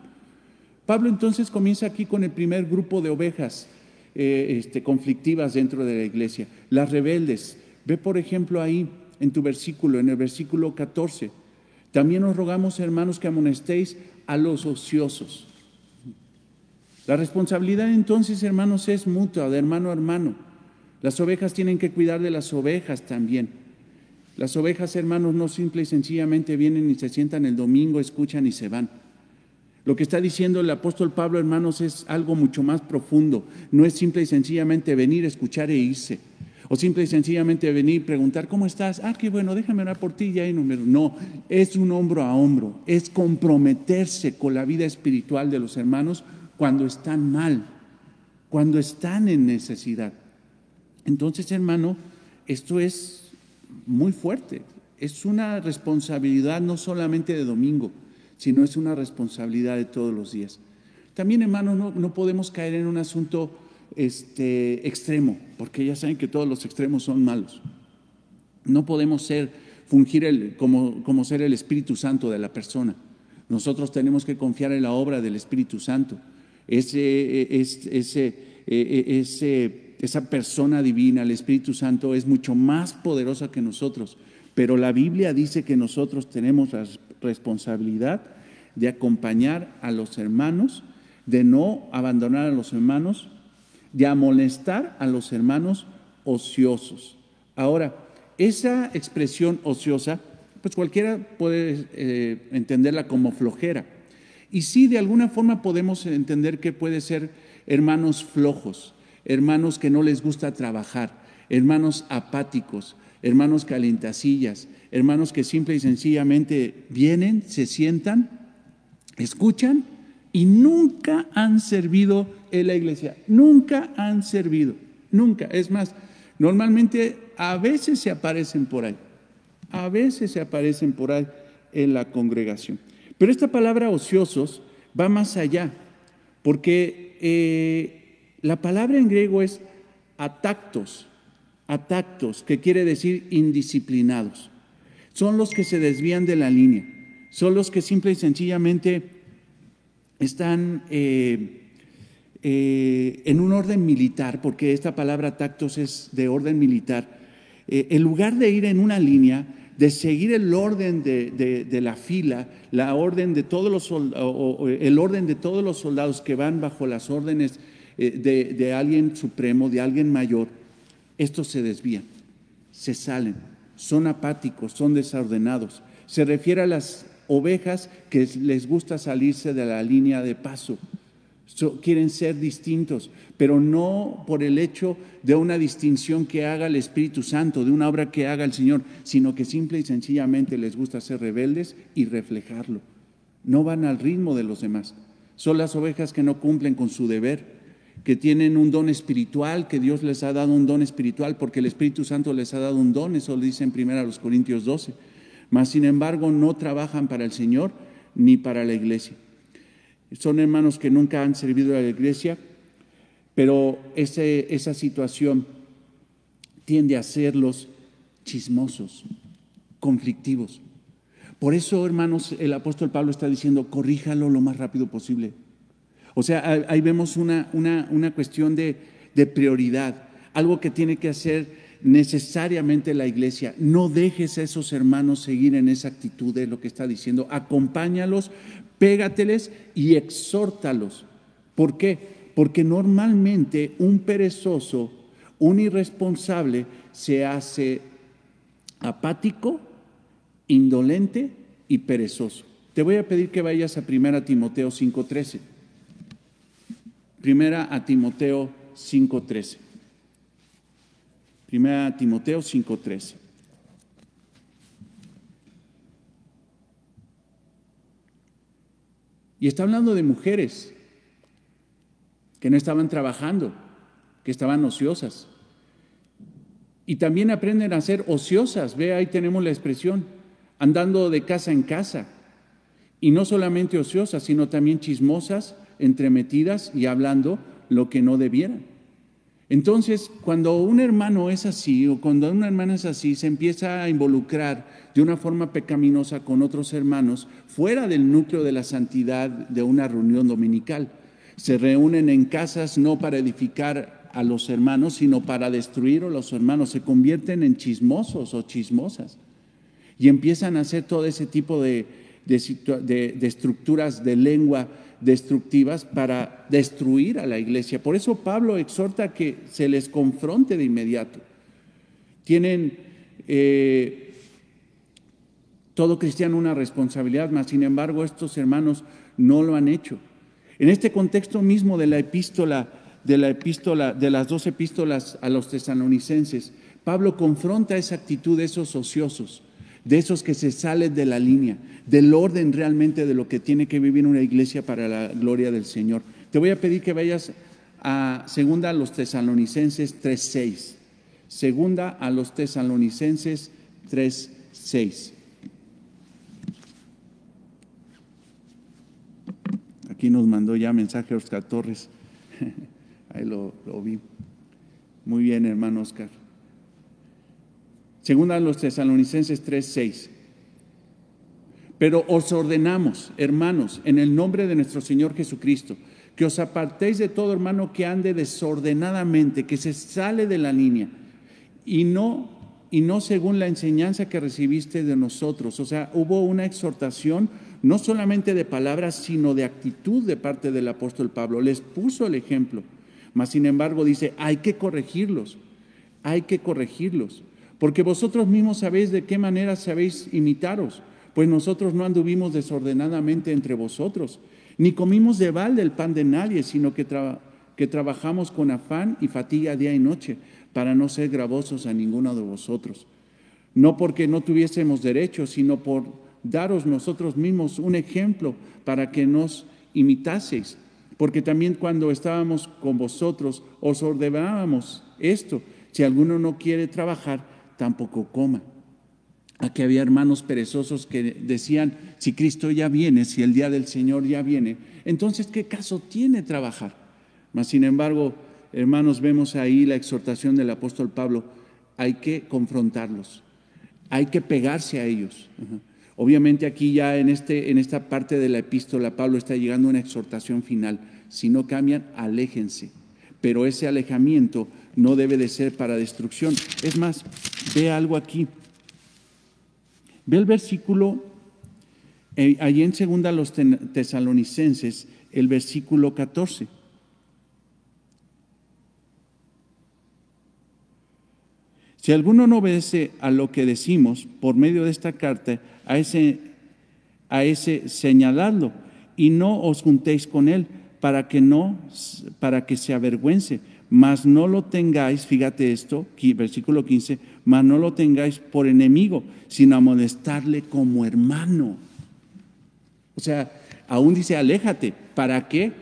Pablo entonces comienza aquí con el primer grupo de ovejas conflictivas dentro de la iglesia, las rebeldes. Ve por ejemplo ahí en tu versículo, en el versículo 14, también os rogamos, hermanos, que amonestéis a los ociosos. La responsabilidad entonces, hermanos, es mutua, de hermano a hermano. Las ovejas tienen que cuidar de las ovejas también. Las ovejas, hermanos, no simple y sencillamente vienen y se sientan el domingo, escuchan y se van. Lo que está diciendo el apóstol Pablo, hermanos, es algo mucho más profundo. No es simple y sencillamente venir, escuchar e irse. O simple y sencillamente venir, preguntar, ¿cómo estás? Ah, qué bueno, déjame orar por ti. No, es un hombro a hombro. Es comprometerse con la vida espiritual de los hermanos cuando están mal, cuando están en necesidad. Entonces, hermano, esto es muy fuerte. Es una responsabilidad no solamente de domingo, sino es una responsabilidad de todos los días. También, hermano, no podemos caer en un asunto extremo, porque ya saben que todos los extremos son malos. No podemos fungir como ser el Espíritu Santo de la persona. Nosotros tenemos que confiar en la obra del Espíritu Santo. Esa persona divina, el Espíritu Santo, es mucho más poderosa que nosotros, pero la Biblia dice que nosotros tenemos la responsabilidad de acompañar a los hermanos, de no abandonar a los hermanos, de amonestar a los hermanos ociosos. Ahora, esa expresión ociosa, pues cualquiera puede entenderla como flojera. Y sí, de alguna forma podemos entender que puede ser hermanos flojos, hermanos que no les gusta trabajar, hermanos apáticos, hermanos calientasillas, hermanos que simple y sencillamente vienen, se sientan, escuchan y nunca han servido en la iglesia, nunca han servido, nunca. Es más, normalmente a veces se aparecen por ahí en la congregación. Pero esta palabra ociosos va más allá, porque la palabra en griego es atactos, que quiere decir indisciplinados. Son los que se desvían de la línea, son los que simple y sencillamente están en un orden militar, porque esta palabra tactos es de orden militar. En lugar de ir en una línea, de seguir el orden de la fila, la orden de todos los el orden de todos los soldados que van bajo las órdenes de alguien supremo, de alguien mayor, estos se desvían, se salen, son apáticos, son desordenados. Se refiere a las ovejas que les gusta salirse de la línea de paso. quieren ser distintos, pero no por el hecho de una distinción que haga el Espíritu Santo, de una obra que haga el Señor, sino que simple y sencillamente les gusta ser rebeldes y reflejarlo. No van al ritmo de los demás. Son las ovejas que no cumplen con su deber, que tienen un don espiritual, que Dios les ha dado un don espiritual, porque el Espíritu Santo les ha dado un don, eso lo dice en 1 Corintios 12. Mas sin embargo no trabajan para el Señor ni para la iglesia. Son hermanos que nunca han servido a la iglesia, pero esa situación tiende a hacerlos chismosos, conflictivos. Por eso, hermanos, el apóstol Pablo está diciendo, corríjalo lo más rápido posible. O sea, ahí vemos una cuestión de prioridad, algo que tiene que hacer necesariamente la iglesia. No dejes a esos hermanos seguir en esa actitud, es lo que está diciendo. Acompáñalos, pégateles y exhórtalos. ¿Por qué? Porque normalmente un perezoso, un irresponsable, se hace apático, indolente y perezoso. Te voy a pedir que vayas a 1 Timoteo 5:13. 1 Timoteo 5:13. 1 Timoteo 5:13. Y está hablando de mujeres que no estaban trabajando, que estaban ociosas. Y también aprenden a ser ociosas. Ve, ahí tenemos la expresión, andando de casa en casa. Y no solamente ociosas, sino también chismosas, entremetidas y hablando lo que no debieran. Entonces, cuando un hermano es así o cuando una hermana es así, se empieza a involucrar de una forma pecaminosa con otros hermanos fuera del núcleo de la santidad de una reunión dominical. Se reúnen en casas no para edificar a los hermanos, sino para destruir a los hermanos. Se convierten en chismosos o chismosas y empiezan a hacer todo ese tipo de estructuras de lengua destructivas para destruir a la iglesia. Por eso Pablo exhorta que se les confronte de inmediato. Tienen todo cristiano una responsabilidad, mas sin embargo estos hermanos no lo han hecho. En este contexto mismo de las 2 epístolas a los tesalonicenses, Pablo confronta esa actitud de esos ociosos, de esos que se salen de la línea, del orden realmente de lo que tiene que vivir una iglesia para la gloria del Señor. Te voy a pedir que vayas a 2 a los Tesalonicenses 3:6. 2 a los Tesalonicenses 3:6. Aquí nos mandó ya mensaje Oscar Torres. Ahí lo vi. Muy bien, hermano Oscar. 2 a los Tesalonicenses 3:6. Pero os ordenamos, hermanos, en el nombre de nuestro Señor Jesucristo, que os apartéis de todo hermano que ande desordenadamente, que se sale de la línea, y no según la enseñanza que recibiste de nosotros. O sea, hubo una exhortación, no solamente de palabras, sino de actitud de parte del apóstol Pablo. Les puso el ejemplo, mas sin embargo dice, hay que corregirlos, porque vosotros mismos sabéis de qué manera sabéis imitaros. Pues nosotros no anduvimos desordenadamente entre vosotros, ni comimos de balde el pan de nadie, sino que trabajamos con afán y fatiga día y noche, para no ser gravosos a ninguno de vosotros. No porque no tuviésemos derecho, sino por daros nosotros mismos un ejemplo para que nos imitaseis. Porque también cuando estábamos con vosotros os ordenábamos esto: si alguno no quiere trabajar, tampoco coma. Aquí había hermanos perezosos que decían, si Cristo ya viene, si el día del Señor ya viene, entonces ¿qué caso tiene trabajar? Mas sin embargo, hermanos, vemos ahí la exhortación del apóstol Pablo, hay que confrontarlos, hay que pegarse a ellos. Obviamente aquí ya en esta parte de la epístola Pablo está llegando a una exhortación final. Si no cambian, aléjense. Pero ese alejamiento no debe de ser para destrucción. Es más, ve algo aquí. Ve el versículo, allí en 2 a los Tesalonicenses, el versículo 14. Si alguno no obedece a lo que decimos por medio de esta carta, a ese señaladlo y no os juntéis con él, para que se avergüence. Mas no lo tengáis, fíjate esto, versículo 15, mas no lo tengáis por enemigo, sino amonestarle como hermano. O sea, aún dice, aléjate. ¿Para qué?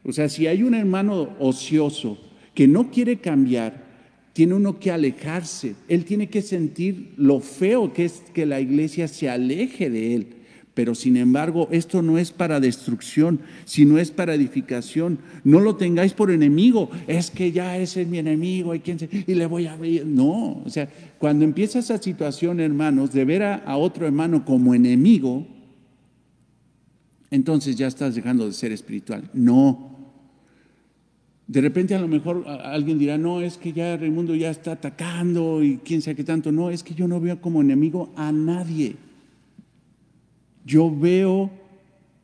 O sea, si hay un hermano ocioso que no quiere cambiar, tiene uno que alejarse. Él tiene que sentir lo feo que es que la iglesia se aleje de él. Pero sin embargo, esto no es para destrucción, sino es para edificación. No lo tengáis por enemigo. Es que ya ese es mi enemigo y le voy a ver. No, o sea, cuando empieza esa situación, hermanos, de ver a otro hermano como enemigo, entonces ya estás dejando de ser espiritual. No. De repente a lo mejor alguien dirá, no, es que ya Raimundo ya está atacando y quién sabe qué tanto. No, es que yo no veo como enemigo a nadie. Yo veo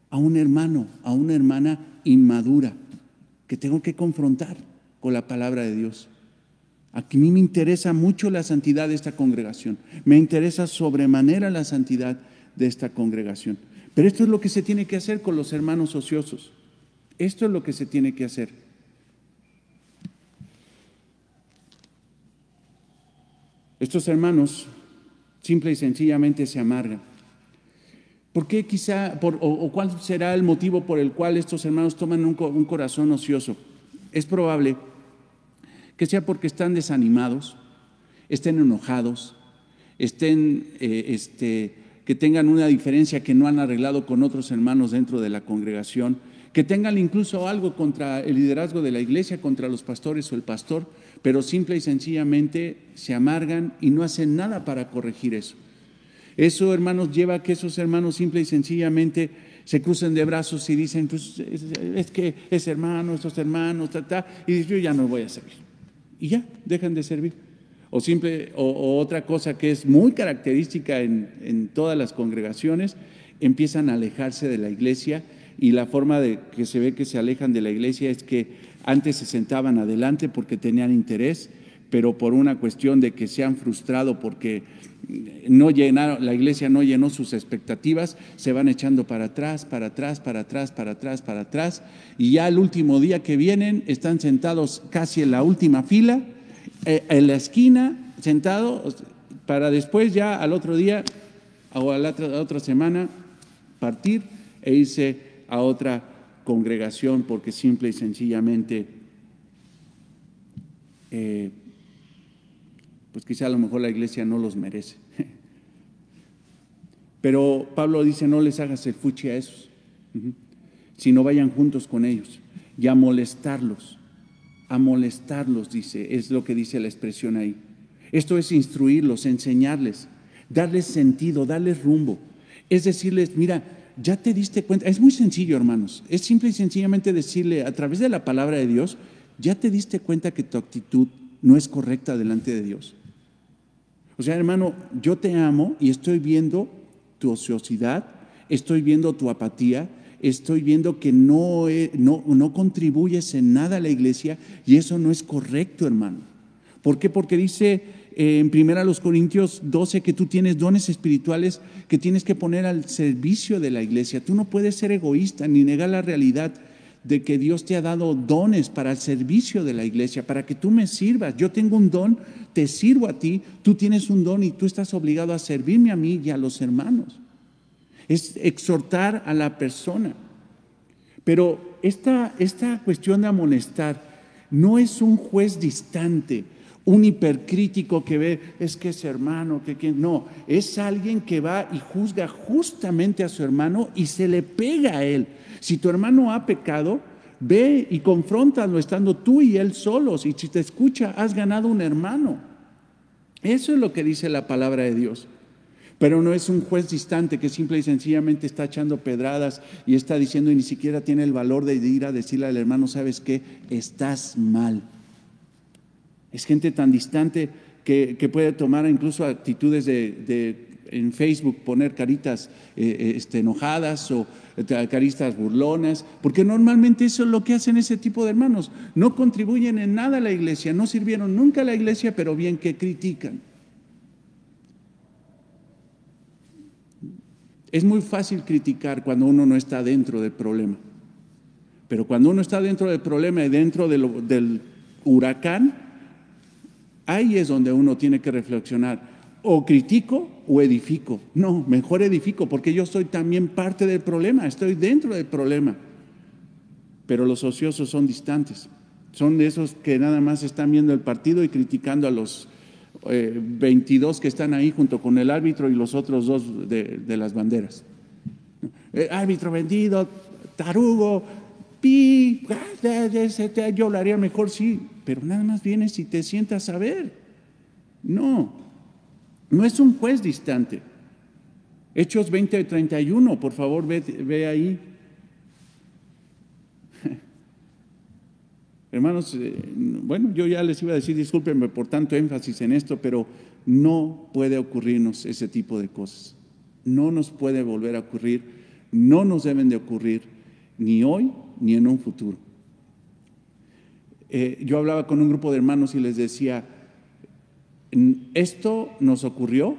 a un hermano, a una hermana inmadura que tengo que confrontar con la palabra de Dios. A mí me interesa mucho la santidad de esta congregación. Me interesa sobremanera la santidad de esta congregación. Pero esto es lo que se tiene que hacer con los hermanos ociosos. Esto es lo que se tiene que hacer. Estos hermanos simple y sencillamente se amargan. ¿Por qué quizá, o cuál será el motivo por el cual estos hermanos toman un corazón ocioso? Es probable que sea porque están desanimados, estén enojados, que tengan una diferencia que no han arreglado con otros hermanos dentro de la congregación, que tengan incluso algo contra el liderazgo de la iglesia, contra los pastores o el pastor, pero simple y sencillamente se amargan y no hacen nada para corregir eso. Eso, hermanos, lleva a que esos hermanos simple y sencillamente se crucen de brazos y dicen, pues es que ese hermano, estos hermanos, y yo ya no voy a servir. Y ya, dejan de servir. O otra cosa que es muy característica en todas las congregaciones, empiezan a alejarse de la iglesia, y la forma de que se ve que se alejan de la iglesia es que antes se sentaban adelante porque tenían interés, pero por una cuestión de que se han frustrado porque la iglesia no llenó sus expectativas, se van echando para atrás, y ya el último día que vienen están sentados casi en la última fila, en la esquina, sentados, para después ya al otro día o a la otra semana partir e irse a otra congregación porque simple y sencillamente pues quizá a lo mejor la iglesia no los merece. Pero Pablo dice, no les hagas el fuchi a esos, sino vayan juntos con ellos y a molestarlos, dice, es lo que dice la expresión ahí. Esto es instruirlos, enseñarles, darles sentido, darles rumbo. Es decirles, mira, ya te diste cuenta, es muy sencillo, hermanos, es simple y sencillamente decirle a través de la palabra de Dios, ya te diste cuenta que tu actitud no es correcta delante de Dios. O sea, hermano, yo te amo y estoy viendo tu ociosidad, estoy viendo tu apatía, estoy viendo que no contribuyes en nada a la iglesia y eso no es correcto, hermano. ¿Por qué? Porque dice en 1 Corintios 12 que tú tienes dones espirituales que tienes que poner al servicio de la iglesia. Tú no puedes ser egoísta ni negar la realidad de que Dios te ha dado dones para el servicio de la iglesia, para que tú me sirvas. Yo tengo un don, te sirvo a ti, tú tienes un don y tú estás obligado a servirme a mí y a los hermanos. Es exhortar a la persona. Pero esta cuestión de amonestar no es un juez distante, un hipercrítico que ve, es que ese hermano, no, es alguien que va y juzga justamente a su hermano y se le pega a él. Si tu hermano ha pecado, ve y confróntalo estando tú y él solos, y si te escucha, has ganado un hermano. Eso es lo que dice la palabra de Dios. Pero no es un juez distante que simple y sencillamente está echando pedradas y está diciendo y ni siquiera tiene el valor de ir a decirle al hermano, ¿sabes qué? Estás mal. Es gente tan distante que puede tomar incluso actitudes en Facebook, poner caritas enojadas o caritas burlonas, porque normalmente eso es lo que hacen ese tipo de hermanos. No contribuyen en nada a la iglesia, no sirvieron nunca a la iglesia, pero bien que critican. Es muy fácil criticar cuando uno no está dentro del problema, Pero cuando uno está dentro del problema y dentro del huracán, ahí es donde uno tiene que reflexionar. O critico o edifico. No, mejor edifico, porque yo soy también parte del problema, estoy dentro del problema. Pero los ociosos son distantes. Son de esos que nada más están viendo el partido y criticando a los 22 que están ahí junto con el árbitro y los otros dos de las banderas. Árbitro vendido, tarugo, yo lo haría mejor, sí, pero nada más vienes y te sientas a ver. No es un juez distante. Hechos 20:31, por favor, ve ahí. Hermanos, bueno, yo ya les iba a decir, discúlpenme por tanto énfasis en esto, pero no puede ocurrirnos ese tipo de cosas. No nos puede volver a ocurrir, no nos deben de ocurrir, ni hoy ni en un futuro. Yo hablaba con un grupo de hermanos y les decía, esto nos ocurrió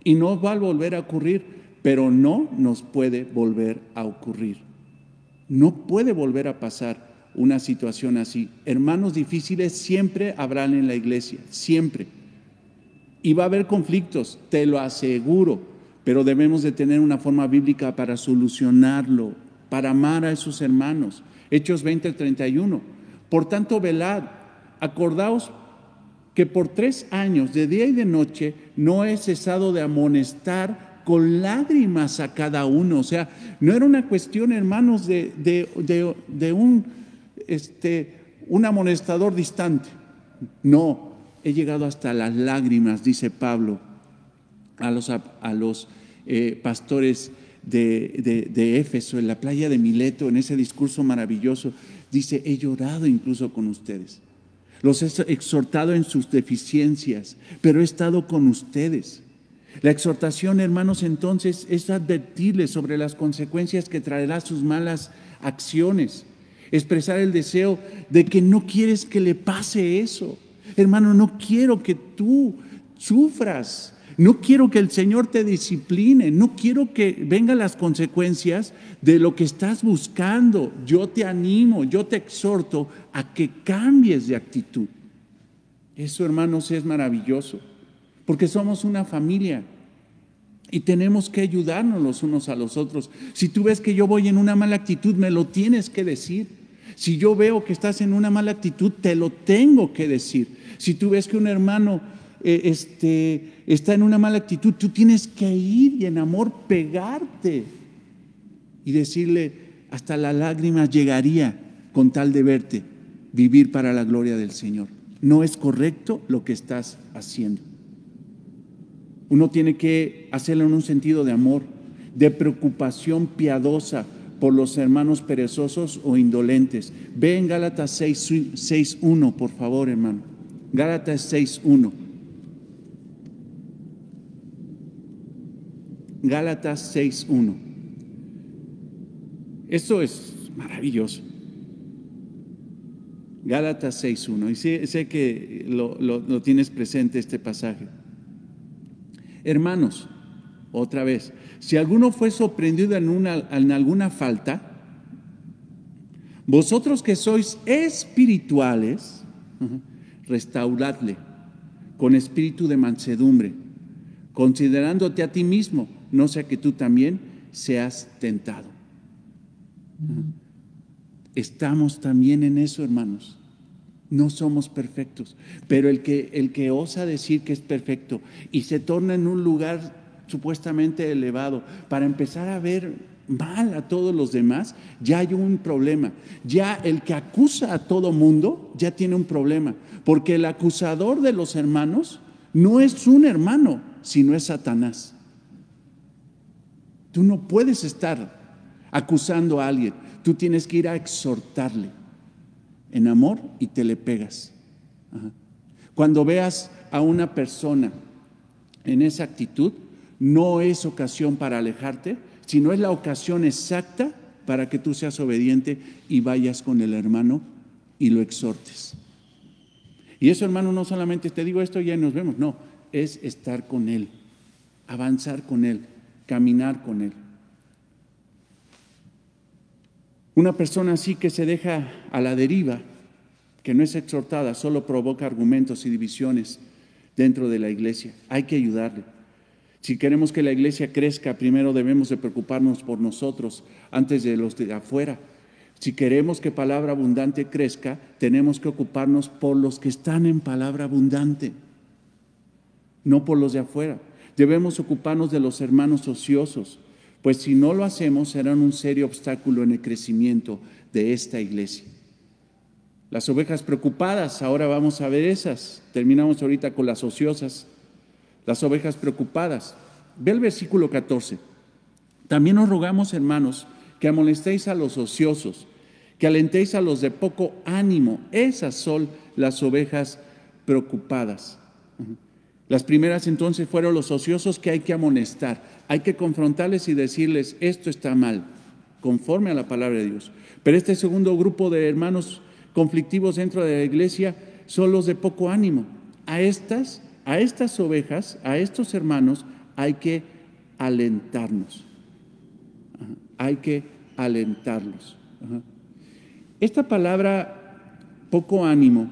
y no va a volver a ocurrir, pero no nos puede volver a ocurrir. No puede volver a pasar una situación así. Hermanos difíciles siempre habrán en la iglesia, siempre. Y va a haber conflictos, te lo aseguro, pero debemos de tener una forma bíblica para solucionarlo, para amar a esos hermanos. Hechos 20:31. Por tanto, velad, acordaos que por 3 años, de día y de noche, no he cesado de amonestar con lágrimas a cada uno. O sea, no era una cuestión, hermanos, de un amonestador distante. No, he llegado hasta las lágrimas, dice Pablo a los pastores de Éfeso, en la playa de Mileto, en ese discurso maravilloso. Dice, he llorado incluso con ustedes. Los he exhortado en sus deficiencias, pero he estado con ustedes. La exhortación, hermanos, entonces es advertirles sobre las consecuencias que traerá sus malas acciones. Expresar el deseo de que no quieres que le pase eso. Hermano, no quiero que tú sufras. No quiero que el Señor te discipline. No quiero que vengan las consecuencias de lo que estás buscando. Yo te animo, yo te exhorto a que cambies de actitud. Eso, hermanos, es maravilloso. Porque somos una familia y tenemos que ayudarnos los unos a los otros. Si tú ves que yo voy en una mala actitud, me lo tienes que decir. Si yo veo que estás en una mala actitud, te lo tengo que decir. Si tú ves que un hermano está en una mala actitud, tú tienes que ir y en amor pegarte y decirle, hasta las lágrimas llegaría con tal de verte vivir para la gloria del Señor. No es correcto lo que estás haciendo. Uno tiene que hacerlo en un sentido de amor, de preocupación piadosa por los hermanos perezosos o indolentes. Ve en Gálatas 6:1, por favor, hermano. Gálatas 6:1. Gálatas 6:1. Esto es maravilloso. Gálatas 6:1. Y sé que lo tienes presente este pasaje. Hermanos, otra vez, si alguno fue sorprendido en alguna falta, vosotros que sois espirituales, restauradle con espíritu de mansedumbre, considerándote a ti mismo, no sea que tú también seas tentado. Estamos también en eso, hermanos. No somos perfectos, pero el que osa decir que es perfecto y se torna en un lugar supuestamente elevado para empezar a ver mal a todos los demás, ya hay un problema. Ya el que acusa a todo mundo ya tiene un problema, porque el acusador de los hermanos no es un hermano, sino es Satanás. Tú no puedes estar acusando a alguien, tú tienes que ir a exhortarle en amor y te le pegas. Cuando veas a una persona en esa actitud, no es ocasión para alejarte, sino es la ocasión exacta para que tú seas obediente y vayas con el hermano y lo exhortes. Y eso, hermano, no solamente te digo esto y ya nos vemos, no, es estar con él, avanzar con él, caminar con él. Una persona así que se deja a la deriva, que no es exhortada, solo provoca argumentos y divisiones dentro de la iglesia. Hay que ayudarle. Si queremos que la iglesia crezca, primero debemos de preocuparnos por nosotros antes de los de afuera. Si queremos que Palabra Abundante crezca, tenemos que ocuparnos por los que están en Palabra Abundante, no por los de afuera. Debemos ocuparnos de los hermanos ociosos, pues si no lo hacemos serán un serio obstáculo en el crecimiento de esta iglesia. Las ovejas preocupadas, ahora vamos a ver esas. Terminamos ahorita con las ociosas. Las ovejas preocupadas. Ve el versículo 14. También os rogamos, hermanos, que amonestéis a los ociosos, que alentéis a los de poco ánimo. Esas son las ovejas preocupadas. Las primeras entonces fueron los ociosos que hay que amonestar. Hay que confrontarles y decirles, esto está mal, conforme a la palabra de Dios. Pero este segundo grupo de hermanos conflictivos dentro de la iglesia son los de poco ánimo. A estas ovejas, a estos hermanos, hay que alentarnos. Hay que alentarlos. Esta palabra, poco ánimo,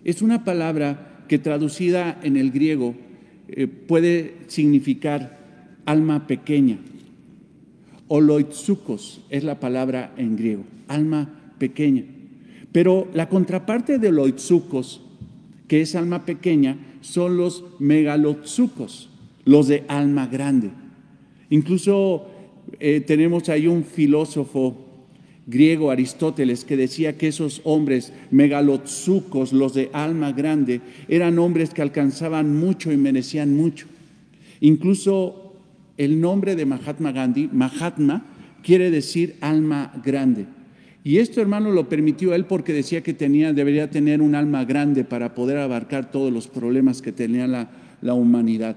es una palabra que traducida en el griego puede significar alma pequeña. Oloitsukos es la palabra en griego, alma pequeña. Pero la contraparte de oloitsukos, que es alma pequeña, son los megalotsukos, los de alma grande. Incluso tenemos ahí un filósofo griego, Aristóteles, que decía que esos hombres megalotsukos, los de alma grande, eran hombres que alcanzaban mucho y merecían mucho. Incluso el nombre de Mahatma Gandhi, Mahatma, quiere decir alma grande. Y esto, hermano, lo permitió él porque decía que debería tener un alma grande para poder abarcar todos los problemas que tenía la humanidad.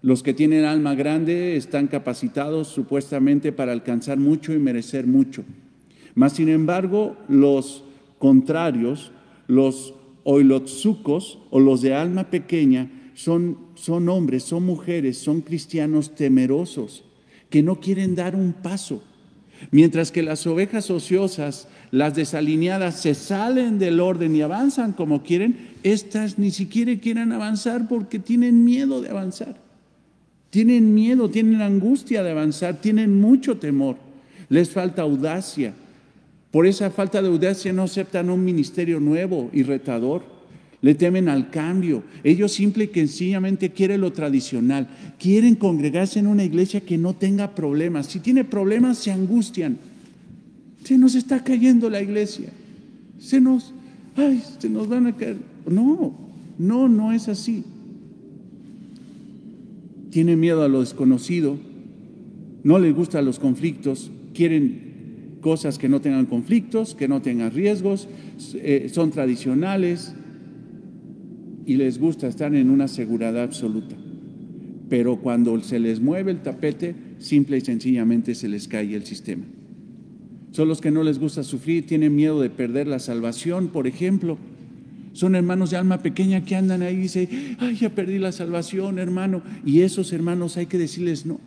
Los que tienen alma grande están capacitados supuestamente para alcanzar mucho y merecer mucho. Mas, sin embargo, los contrarios, los oilotsucos o los de alma pequeña, son hombres, son mujeres, son cristianos temerosos que no quieren dar un paso. Mientras que las ovejas ociosas, las desalineadas, se salen del orden y avanzan como quieren, estas ni siquiera quieren avanzar porque tienen miedo de avanzar. Tienen miedo, tienen angustia de avanzar, tienen mucho temor. Les falta audacia. Por esa falta de audacia no aceptan un ministerio nuevo y retador. Le temen al cambio. Ellos simple y sencillamente quieren lo tradicional. Quieren congregarse en una iglesia que no tenga problemas. Si tiene problemas, se angustian. Se nos está cayendo la iglesia. Se nos van a caer. No es así. Tienen miedo a lo desconocido. No les gustan los conflictos. Quieren cosas que no tengan conflictos, que no tengan riesgos, son tradicionales y les gusta estar en una seguridad absoluta. Pero cuando se les mueve el tapete, simple y sencillamente se les cae el sistema. Son los que no les gusta sufrir, tienen miedo de perder la salvación, por ejemplo. Son hermanos de alma pequeña que andan ahí y dicen, ay, ya perdí la salvación, hermano. Y esos hermanos hay que decirles no.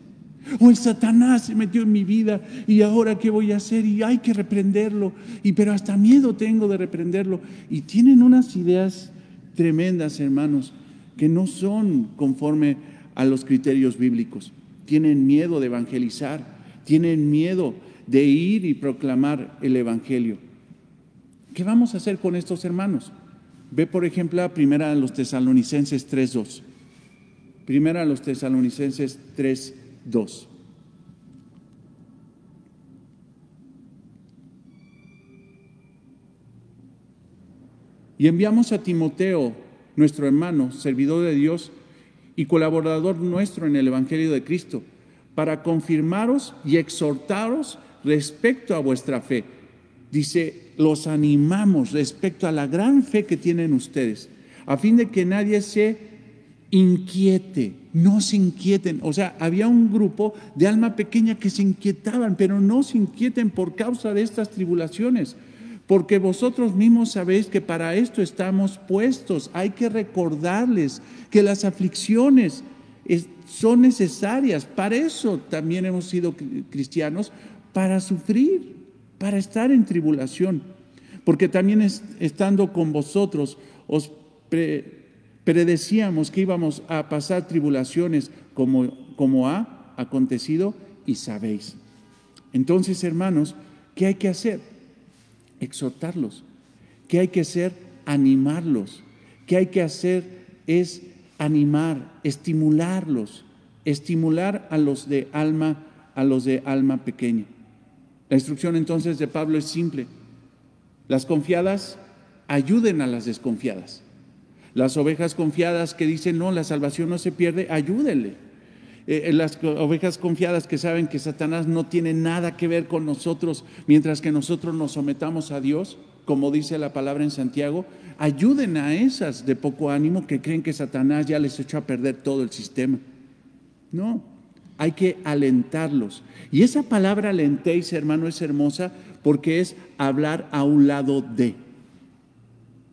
O el Satanás se metió en mi vida y ahora qué voy a hacer y hay que reprenderlo, pero hasta miedo tengo de reprenderlo. Y tienen unas ideas tremendas, hermanos, que no son conforme a los criterios bíblicos. Tienen miedo de evangelizar, tienen miedo de ir y proclamar el evangelio. ¿Qué vamos a hacer con estos hermanos? Ve, por ejemplo, a Primera de los Tesalonicenses 3:2. Primera de los Tesalonicenses 3:2. Y enviamos a Timoteo, nuestro hermano, servidor de Dios y colaborador nuestro en el Evangelio de Cristo, para confirmaros y exhortaros respecto a vuestra fe. Dice, los animamos respecto a la gran fe que tienen ustedes, a fin de que nadie se inquiete, no se inquieten. O sea, había un grupo de alma pequeña que se inquietaban, pero no se inquieten por causa de estas tribulaciones, porque vosotros mismos sabéis que para esto estamos puestos. Hay que recordarles que las aflicciones son necesarias. Para eso también hemos sido cristianos, para sufrir, para estar en tribulación. Porque también estando con vosotros os predecíamos que íbamos a pasar tribulaciones como ha acontecido y sabéis. Entonces, hermanos, ¿qué hay que hacer? Exhortarlos. ¿Qué hay que hacer? Animarlos. ¿Qué hay que hacer? Es animar, estimularlos, estimular a los de alma pequeña. La instrucción entonces de Pablo es simple. Las confiadas ayuden a las desconfiadas. Las ovejas confiadas que dicen, no, la salvación no se pierde, ayúdenle. Las ovejas confiadas que saben que Satanás no tiene nada que ver con nosotros, mientras que nosotros nos sometamos a Dios, como dice la palabra en Santiago, ayuden a esas de poco ánimo que creen que Satanás ya les echó a perder todo el sistema. No, hay que alentarlos. Y esa palabra alentéis, hermano, es hermosa porque es hablar a un lado de.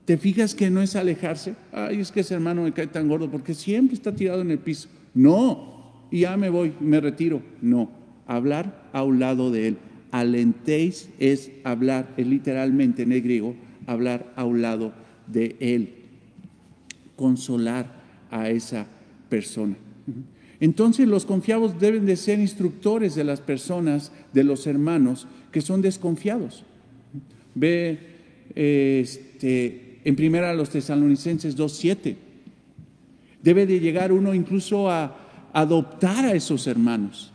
¿Te fijas que no es alejarse? Ay, es que ese hermano me cae tan gordo porque siempre está tirado en el piso. No, y ya me voy, me retiro. No, hablar a un lado de él. Alentéis es hablar, es literalmente en el griego, hablar a un lado de él. Consolar a esa persona. Entonces los confiados deben de ser instructores de las personas, de los hermanos que son desconfiados. Ve en primera a los Tesalonicenses 2:7. Debe de llegar uno incluso a adoptar a esos hermanos.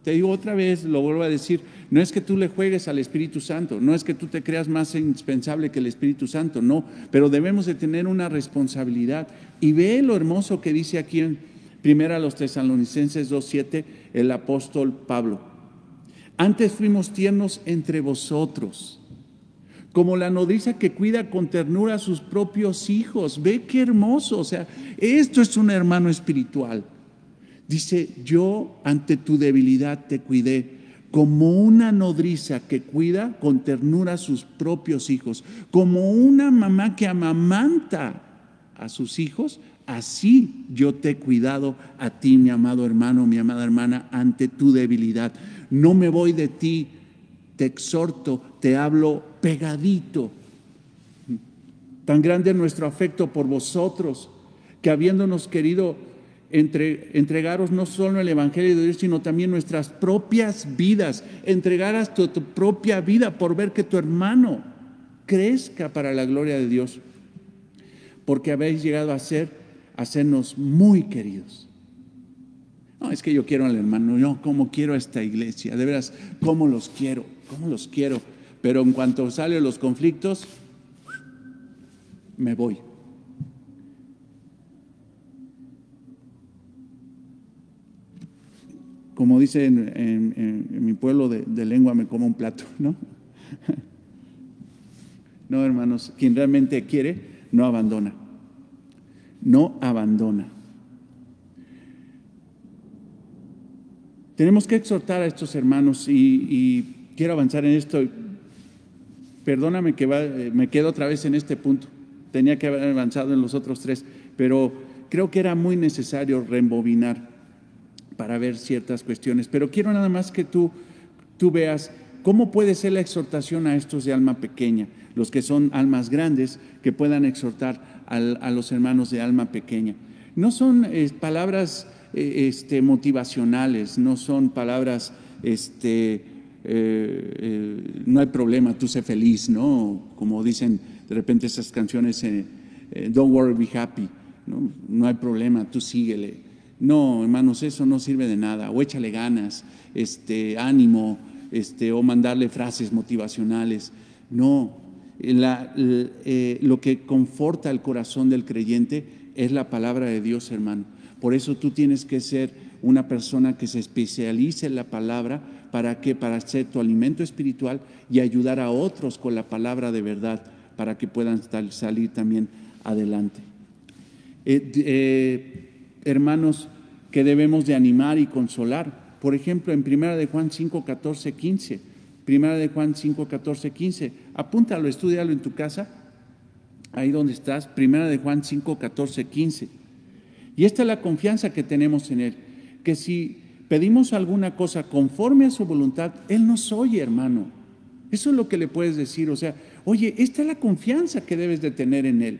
Te digo otra vez, lo vuelvo a decir, no es que tú le juegues al Espíritu Santo, no es que tú te creas más indispensable que el Espíritu Santo, no, pero debemos de tener una responsabilidad. Y ve lo hermoso que dice aquí en primera a los Tesalonicenses 2:7 el apóstol Pablo. Antes fuimos tiernos entre vosotros, como la nodriza que cuida con ternura a sus propios hijos. Ve qué hermoso, o sea, esto es un hermano espiritual. Dice, yo ante tu debilidad te cuidé, como una nodriza que cuida con ternura a sus propios hijos, como una mamá que amamanta a sus hijos, así yo te he cuidado a ti, mi amado hermano, mi amada hermana, ante tu debilidad. No me voy de ti, te exhorto, te hablo pegadito. Tan grande es nuestro afecto por vosotros, que habiéndonos querido entregaros no solo el Evangelio de Dios, sino también nuestras propias vidas. Entregaras tu propia vida por ver que tu hermano crezca para la gloria de Dios, porque habéis llegado a hacernos muy queridos. No, es que yo quiero al hermano, yo como quiero a esta iglesia, de veras, cómo los quiero, pero en cuanto salen los conflictos, me voy. Como dice en mi pueblo de lengua, me como un plato, ¿no? No, hermanos, quien realmente quiere, no abandona. No abandona. Tenemos que exhortar a estos hermanos y quiero avanzar en esto. Perdóname que me quedo otra vez en este punto. Tenía que haber avanzado en los otros tres, pero creo que era muy necesario reembobinar para ver ciertas cuestiones. Pero quiero nada más que tú veas cómo puede ser la exhortación a estos de alma pequeña, los que son almas grandes, que puedan exhortar a los hermanos de alma pequeña. No son palabras motivacionales, no son palabras, no hay problema, tú sé feliz, ¿no? Como dicen de repente esas canciones, don't worry, be happy, ¿no? No hay problema, tú síguele. No, hermanos, eso no sirve de nada. O échale ganas, ánimo, o mandarle frases motivacionales. No, lo que conforta el corazón del creyente es la palabra de Dios, hermano. Por eso tú tienes que ser una persona que se especialice en la palabra. ¿Para qué? Para ser tu alimento espiritual y ayudar a otros con la palabra de verdad para que puedan salir también adelante. Hermanos, que debemos de animar y consolar. Por ejemplo, en 1 de Juan 5, 14, 15. 1 de Juan 5, 14, 15. Apúntalo, estúdialo en tu casa, ahí donde estás. 1 de Juan 5, 14, 15. Y esta es la confianza que tenemos en Él, que si pedimos alguna cosa conforme a su voluntad, Él nos oye, hermano. Eso es lo que le puedes decir. O sea, oye, esta es la confianza que debes de tener en Él.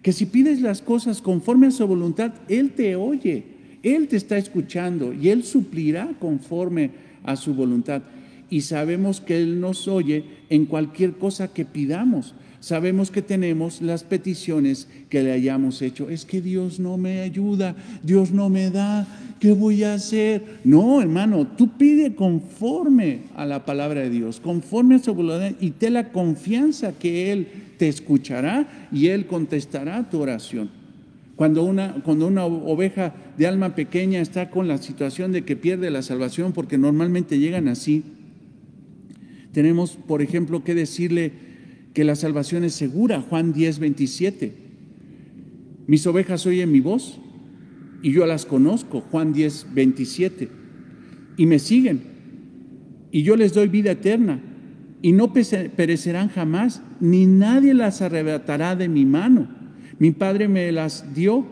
Que si pides las cosas conforme a su voluntad, Él te oye, Él te está escuchando y Él suplirá conforme a su voluntad. Y sabemos que Él nos oye en cualquier cosa que pidamos. Sabemos que tenemos las peticiones que le hayamos hecho. Es que Dios no me ayuda, Dios no me da, ¿qué voy a hacer? No, hermano, tú pide conforme a la palabra de Dios, conforme a su voluntad, y ten la confianza que Él te escuchará y Él contestará tu oración. Cuando una oveja de alma pequeña está con la situación de que pierde la salvación, porque normalmente llegan así, tenemos, por ejemplo, que decirle que la salvación es segura. Juan 10:27. Mis ovejas oyen mi voz y yo las conozco. Juan 10:27. Y me siguen y yo les doy vida eterna y no perecerán jamás, ni nadie las arrebatará de mi mano. Mi Padre me las dio,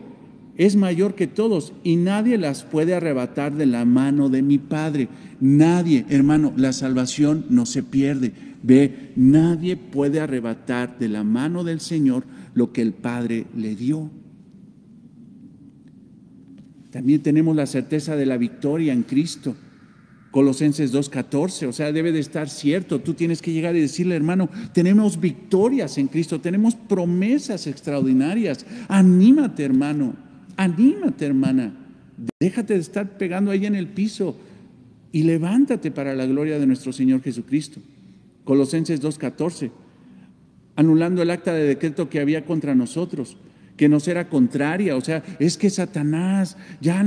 es mayor que todos y nadie las puede arrebatar de la mano de mi Padre. Nadie, hermano, la salvación no se pierde. Ve, nadie puede arrebatar de la mano del Señor lo que el Padre le dio. También tenemos la certeza de la victoria en Cristo. Colosenses 2:14, o sea, debe de estar cierto. Tú tienes que llegar y decirle, hermano, tenemos victorias en Cristo, tenemos promesas extraordinarias. Anímate, hermano, anímate, hermana. Déjate de estar pegando ahí en el piso y levántate para la gloria de nuestro Señor Jesucristo. Colosenses 2:14, anulando el acta de decreto que había contra nosotros, que nos era contraria. O sea, es que Satanás ya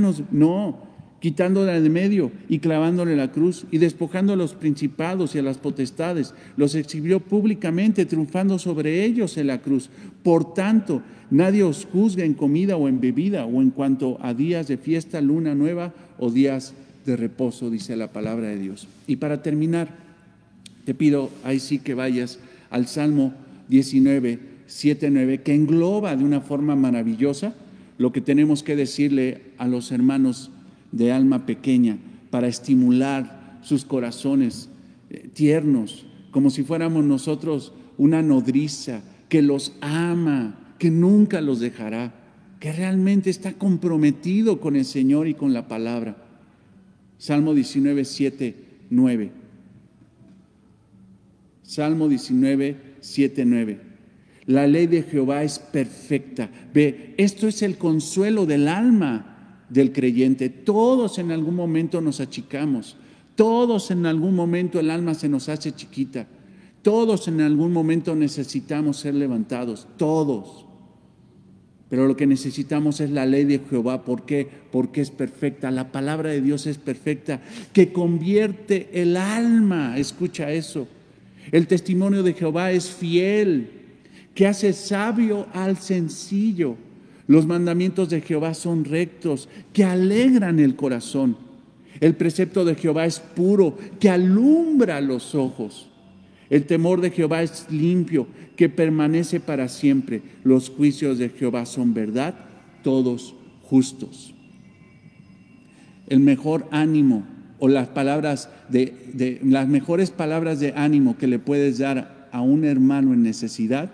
quitándola de medio y clavándole la cruz y despojando a los principados y a las potestades, los exhibió públicamente, triunfando sobre ellos en la cruz. Por tanto, nadie os juzgue en comida o en bebida o en cuanto a días de fiesta, luna nueva o días de reposo, dice la palabra de Dios. Y para terminar, te pido ahí sí que vayas al Salmo 19, 7, 9, que engloba de una forma maravillosa lo que tenemos que decirle a los hermanos de alma pequeña para estimular sus corazones tiernos, como si fuéramos nosotros una nodriza que los ama, que nunca los dejará, que realmente está comprometido con el Señor y con la palabra. Salmo 19, 7, 9. Salmo 19, 7, 9. La ley de Jehová es perfecta. Ve, esto es el consuelo del alma del creyente. Todos en algún momento nos achicamos. Todos en algún momento el alma se nos hace chiquita. Todos en algún momento necesitamos ser levantados. Todos. Pero lo que necesitamos es la ley de Jehová. ¿Por qué? Porque es perfecta. La palabra de Dios es perfecta, que convierte el alma. Escucha eso. El testimonio de Jehová es fiel, que hace sabio al sencillo. Los mandamientos de Jehová son rectos, que alegran el corazón. El precepto de Jehová es puro, que alumbra los ojos. El temor de Jehová es limpio, que permanece para siempre. Los juicios de Jehová son verdad, todos justos. El mejor ánimo o las palabras las mejores palabras de ánimo que le puedes dar a un hermano en necesidad,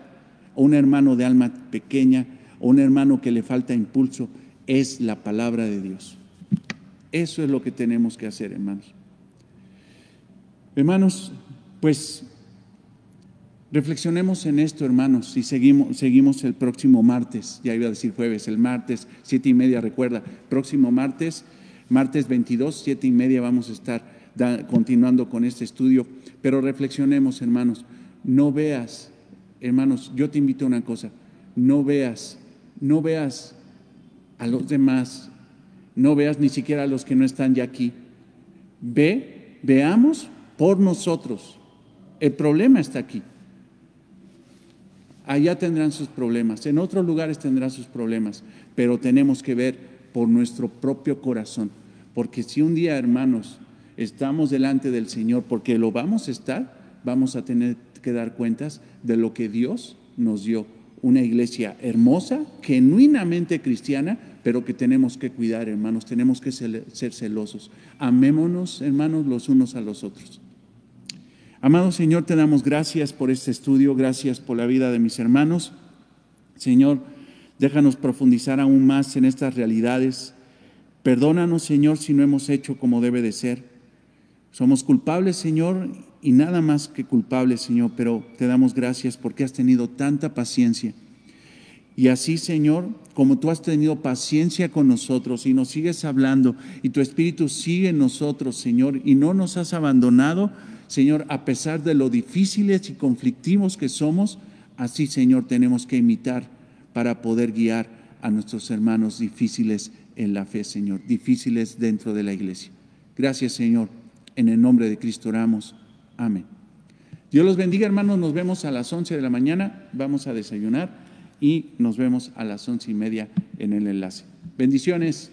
o un hermano de alma pequeña, o un hermano que le falta impulso, es la palabra de Dios. Eso es lo que tenemos que hacer, hermanos. Hermanos, pues reflexionemos en esto, hermanos, y seguimos el próximo martes. Ya iba a decir jueves, el martes 7:30, recuerda, próximo martes 22, 7:30 vamos a estar continuando con este estudio. Pero reflexionemos, hermanos. No veas, hermanos, yo te invito a una cosa: no veas a los demás, no veas ni siquiera a los que no están ya aquí. Veamos por nosotros. El problema está aquí. Allá tendrán sus problemas, en otros lugares tendrán sus problemas, pero tenemos que ver por nuestro propio corazón, porque si un día, hermanos, estamos delante del Señor, porque lo vamos a estar, vamos a tener que dar cuentas de lo que Dios nos dio, una iglesia hermosa, genuinamente cristiana, pero que tenemos que cuidar, hermanos, tenemos que ser celosos. Amémonos, hermanos, los unos a los otros. Amado Señor, te damos gracias por este estudio, gracias por la vida de mis hermanos. Señor, déjanos profundizar aún más en estas realidades. Perdónanos, Señor, si no hemos hecho como debe de ser. Somos culpables, Señor, y nada más que culpables, Señor, pero te damos gracias porque has tenido tanta paciencia. Y así, Señor, como tú has tenido paciencia con nosotros y nos sigues hablando y tu Espíritu sigue en nosotros, Señor, y no nos has abandonado, Señor, a pesar de lo difíciles y conflictivos que somos, así, Señor, tenemos que imitar para poder guiar a nuestros hermanos difíciles en la fe, Señor, difíciles dentro de la iglesia. Gracias, Señor. En el nombre de Cristo oramos. Amén. Dios los bendiga, hermanos. Nos vemos a las 11 de la mañana. Vamos a desayunar y nos vemos a las 11:30 en el enlace. Bendiciones.